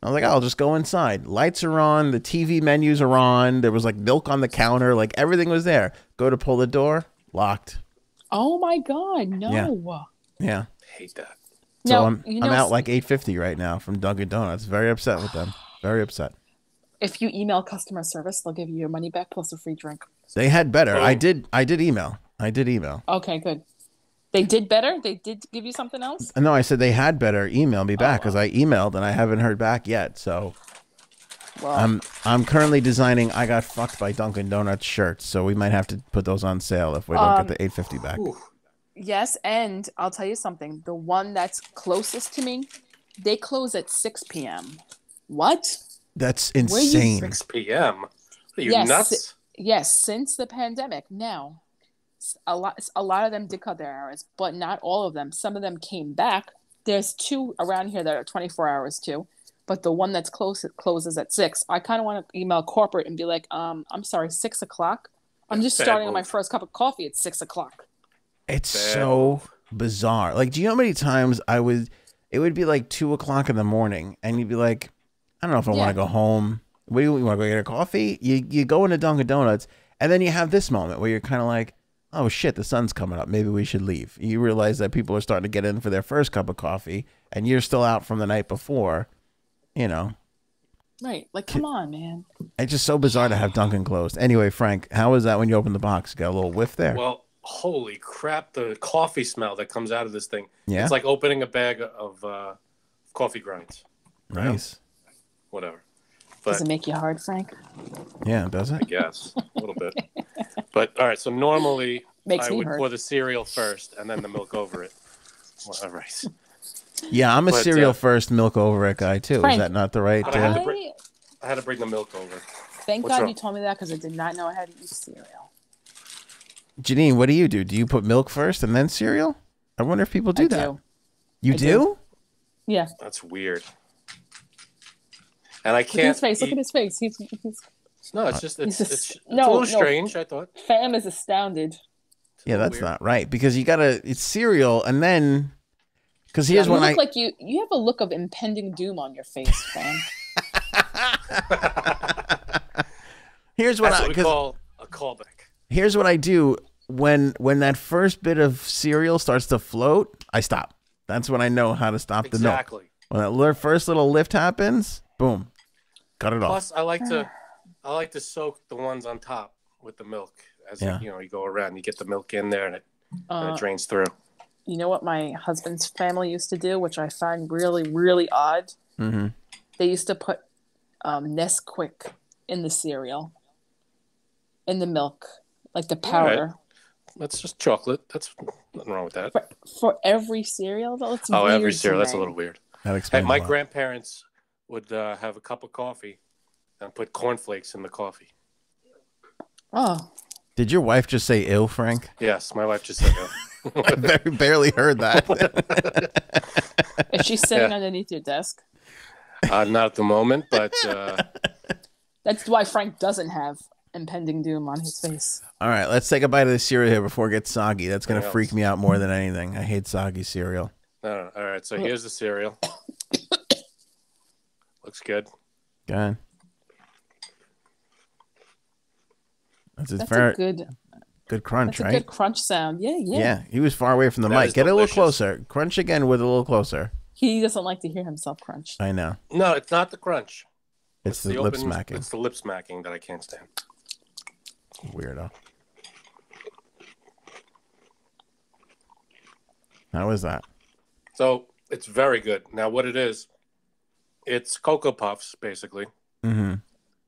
I was like, I'll just go inside. Lights are on. The TV menus are on. There was like milk on the counter. Like everything was there. Go to pull the door, locked. Oh my God, no. Yeah. I hate that. So I'm out like $8.50 right now from Dunkin' Donuts. Very upset with them. Very upset. If you email customer service, they'll give you your money back plus a free drink. They had better. Oh. I did email. Okay, good. They did better? They did give you something else? No, I said they had better email me back because I emailed and I haven't heard back yet. So I'm currently designing I Got Fucked by Dunkin' Donuts shirts. So we might have to put those on sale if we don't get the $8.50 back. Ooh. Yes, and I'll tell you something. The one that's closest to me, they close at 6 p.m. What? That's insane. 6 p.m. Are you Yes, nuts? Yes, since the pandemic. Now, a lot of them did cut their hours, but not all of them. Some of them came back. There's 2 around here that are 24 hours too, but the one that's closes at 6. I kind of want to email corporate and be like, I'm sorry, 6 o'clock. I'm just starting on my first cup of coffee at 6 o'clock. It's so bizarre. Like, do you know how many times it would be like 2 o'clock in the morning and you'd be like, I don't know if I want to go home. What do you want to go get a coffee? You go into Dunkin' Donuts and then you have this moment where you're kind of like, oh shit, the sun's coming up. Maybe we should leave. You realize that people are starting to get in for their first cup of coffee and you're still out from the night before, you know. Right. Like, come on, man. It's just so bizarre to have Dunkin' closed. Anyway, Frank, how was that when you opened the box? Got a little whiff there? Well, holy crap, the coffee smell that comes out of this thing. Yeah. It's like opening a bag of coffee grinds. Nice. Whatever. Does it make you hard, Frank? Yeah, does it? I guess. A little bit. But, all right, so normally Makes I me would hurt. pour the cereal first and then the milk over it. Well, all right. Yeah, I'm a But, cereal first, milk over it guy, too. Frank, Is that not the right? But I had to bring the milk over. Thank What's God wrong? you told me that because I did not know I had to eat cereal. Janine, what do you do? Do you put milk first and then cereal? I wonder if people do that. You I do? do. Yeah. That's weird. And I Look at can't his face. Look eat- at his face. He's No, it's just He's it's a no, little no. strange, I thought. fam is astounded. Yeah, that's weird. not right because it's cereal and then because here's You when look like you have a look of impending doom on your face, fam. here's what That's I what we call a callback. here's what I do when that first bit of cereal starts to float, I stop. That's when I know how to stop the milk. Exactly. When that first little lift happens, boom, cut it off. Plus, I like to soak the ones on top with the milk as you go around. You get the milk in there and it drains through. You know what my husband's family used to do, which I find really, really odd? Mm-hmm. They used to put Nesquik in the cereal, in the milk, like the powder. Right. That's just chocolate. That's nothing wrong with that. For every cereal, though? It's Oh, weird every to cereal. That's a me. little weird. That Hey, explains my a lot. grandparents would have a cup of coffee and put cornflakes in the coffee. Oh, Did your wife just say ill, Frank? Yes, my wife just said that. I barely heard that. is she sitting underneath your desk? Not at the moment, but That's why Frank doesn't have impending doom on his face. All right, let's take a bite of the cereal here before it gets soggy. That's going to What freak else? me out more than anything. I hate soggy cereal. no. All right, so here's the cereal. Looks good. Go ahead. That's That's very a good. good crunch, That's a right? good crunch sound. Yeah. Yeah, he was far away from the That mic. is Get a little delicious. closer. Crunch again with a little closer. He doesn't like to hear himself crunch. I know. No, it's not the crunch. It's the lip smacking. It's the lip smacking that I can't stand. Weirdo. How is that? So it's very good. Now, what it is, it's Cocoa Puffs, basically. Mm-hmm.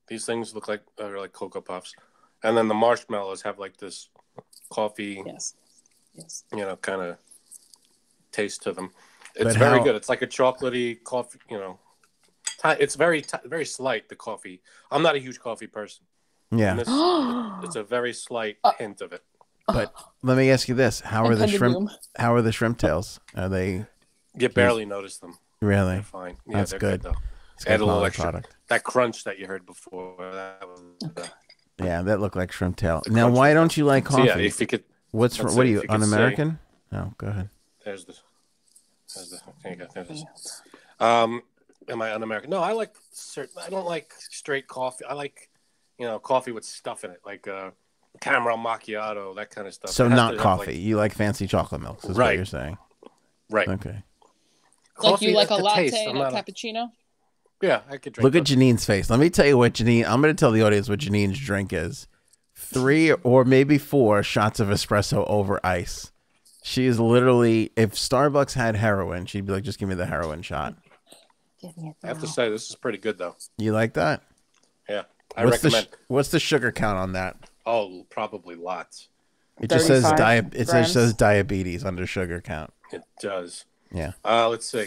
These things look like Cocoa Puffs. And then the marshmallows have like this coffee, Yes. Yes. kind of taste to them. It's But very how- good. It's like a chocolatey coffee, It's very slight, the coffee. I'm not a huge coffee person. Yeah. And this, it's a very slight hint of it. But let me ask you this: How are the Impending shrimp? doom. How are the shrimp tails? Are they You barely notice them. really? They're fine. Yeah, That's they're good. though. It's Add a little quality extra. product. That crunch that you heard before. That was, Yeah, that looked like shrimp tail. The Now, crunch why was don't you like so coffee? yeah, if you could. What's let's what are say you if you could un-American? Oh, go ahead. There's the. There you go. There's this. Am I un-American? No, I like certain. I don't like straight coffee. I like, coffee with stuff in it, like caramel macchiato, that kind of stuff. So It has not to have, coffee. You like fancy chocolate milks, is what Right. you're saying. Right. Okay. Like you like a the latte taste, and a cappuccino? Yeah, I could drink. Look at those. Janine's face. Let me tell you what Janine. I'm going to tell the audience what Janine's drink is. 3 or maybe 4 shots of espresso over ice. She is literally, if Starbucks had heroin, she'd be like, just give me the heroin shot. I have to say, this is pretty good, though. You like that? Yeah, I What's recommend. What's the sugar count on that? Oh, probably lots. It just says 35 it grams. says diabetes under sugar count. It does. Yeah. Let's see.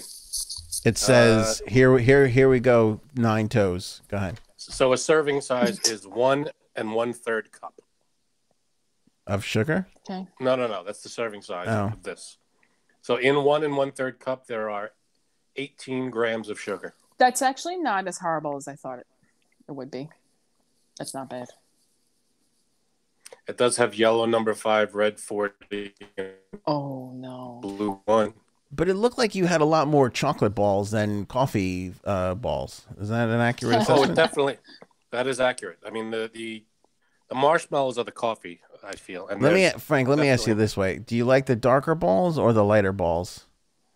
It says here we go, 9 toes. Go ahead. So a serving size is 1 1/3 cup. Of sugar? Okay. No. That's the serving size Oh. of this. So in 1 1/3 cup, there are 18 grams of sugar. That's actually not as horrible as I thought it would be. That's not bad. It does have yellow number 5, red 40, and Oh no. blue 1. But it looked like you had a lot more chocolate balls than coffee balls. Is that an accurate Oh, it assessment? definitely. That is accurate. I mean, the marshmallows are the coffee, I feel. And Frank, let me ask you this way. Do you like the darker balls or the lighter balls?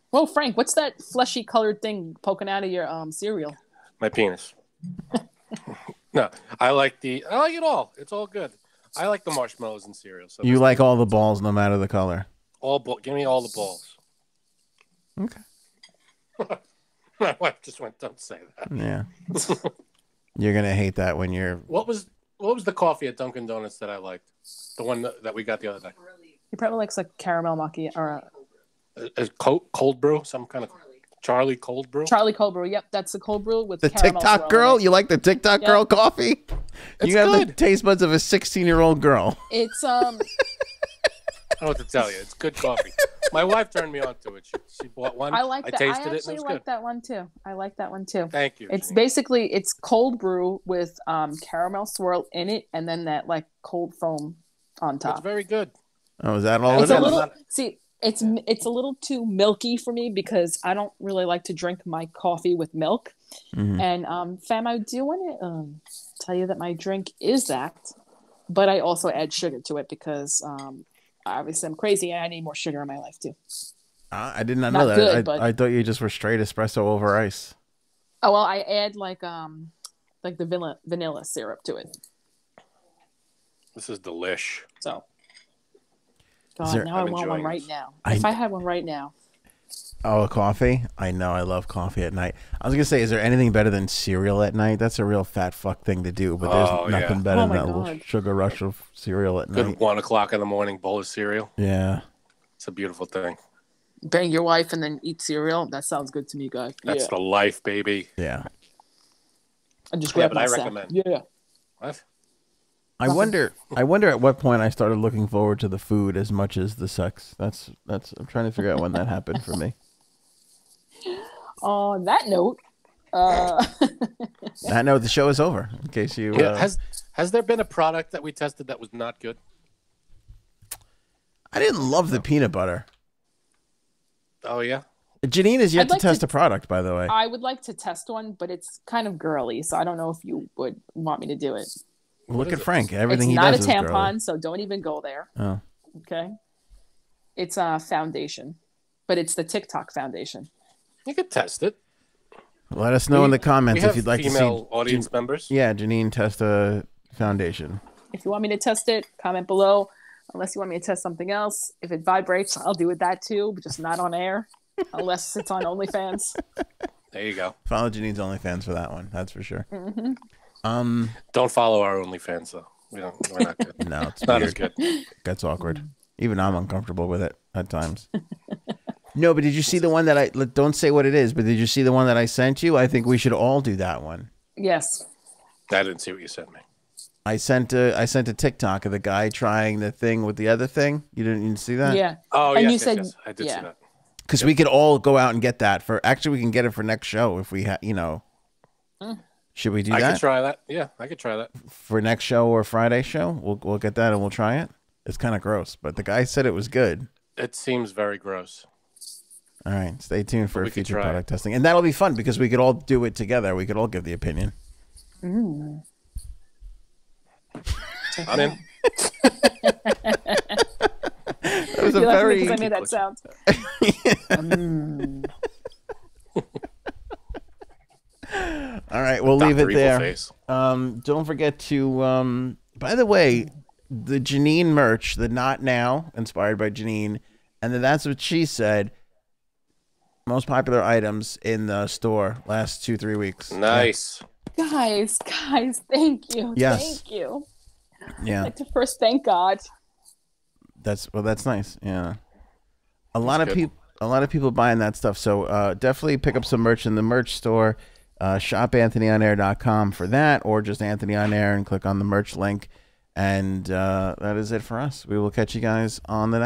Whoa, Frank, what's that fleshy colored thing poking out of your cereal? my penis. No, I like it all. It's all good. I like the marshmallows and cereal. So You like all the balls no matter the color. give me all the balls. Okay. My wife just went, don't say that. Yeah. You're going to hate that when you're... What was the coffee at Dunkin' Donuts that I liked? The one that we got the other day. He probably likes like caramel macchiato or Cold brew, some kind of Charlie cold brew. Charlie cold brew. Yep, that's the cold brew with The caramel TikTok swirl in girl? it. You like the TikTok Yep. girl coffee? It's You have the good. taste buds of a 16-year-old girl. It's I don't know what to tell you. It's good coffee. My wife turned me on to it. She bought one. I like that. I tasted it and it actually was like good. that one too. I like that one too. Thank you. It's Janine. basically cold brew with caramel swirl in it, and then that like cold foam on It's top. very good. Oh, is that all It's it a is? little it's a little too milky for me because I don't really like to drink my coffee with milk. Mhm. And fam, I do want to tell you that my drink is that, but I also add sugar to it because obviously I'm crazy and I need more sugar in my life too. I did not Not know that. good, but- I thought you just were straight espresso over ice. Oh well, I add like the vanilla syrup to it. This is delish. So, Is God, there- now I I'm want one enjoying right this. now. I- If I had one right now, Oh, a coffee? I know. I love coffee at night. I was going to say, is there anything better than cereal at night? That's a real fat fuck thing to do, but there's Oh, nothing yeah. better Oh, than my that little God. sugar rush of cereal at Good night. 1 o'clock in the morning bowl of cereal. Yeah. It's a beautiful thing. bang your wife and then eat cereal. That sounds good to me, guys. That's the life, baby. Yeah. I just Yeah, grab but my I sack. recommend. Yeah. What? I wonder at what point I started looking forward to the food as much as the sex. That's I'm trying to figure out when that happened for me. On that note, That note, the show is over. In case you Yeah, has there been a product that we tested that was not good? I didn't love the peanut butter. Oh yeah. Janine is yet I'd to like test to- a product, by the way. I would like to test one, but it's kind of girly, so I don't know if you would want me to do it. Look is at it? Frank. Everything It's he not a does is girly. tampon, so don't even go there. Oh. Okay. It's a foundation, but it's the TikTok foundation. You could test it. Let us know in the comments we if you'd like to see. female audience members. Yeah, Janine test a foundation. If you want me to test it, comment below. Unless you want me to test something else. If it vibrates, I'll do it that too, but just not on air. Unless it's on OnlyFans. There you go. Follow Janine's OnlyFans for that one. That's for sure. Don't follow our OnlyFans though. We're not good. No, it's Not weird. as good. That's awkward. Even I'm uncomfortable with it at times. No, but did you see the one that don't say what it is, but did you see the one that I sent you? I think we should all do that one. Yes. I didn't see what you sent me. I sent a TikTok of the guy trying the thing with the other thing. You didn't see that? Yeah. Oh, And yes, you yes, said, yes. I did see that. Because we could all go out and get that for. Actually, we can get it for next show if we have. Should we do that? I could try that. Yeah, I could try that for next show or Friday show. We'll get that and we'll try it. It's kind of gross, but the guy said it was good. It seems very gross. All right, stay tuned for future product it. testing, and that'll be fun because we could all do it together. We could all give the opinion. mm. I'm in. That was a very. Because I made that sound. All right, we'll leave it there. Don't forget to. By the way, the Janine merch, the Not Now, inspired by Janine, and then That's What She Said. Most popular items in the store last 2-3 weeks. Nice. Guys, thank you. Yes. Thank you. Yeah. I'd like to first thank God. That's nice. Yeah. A lot of people buying that stuff. So definitely pick up some merch in the merch store. ShopAnthonyOnAir.com for that, or just Anthony on Air and click on the merch link. And that is it for us. We will catch you guys on the next.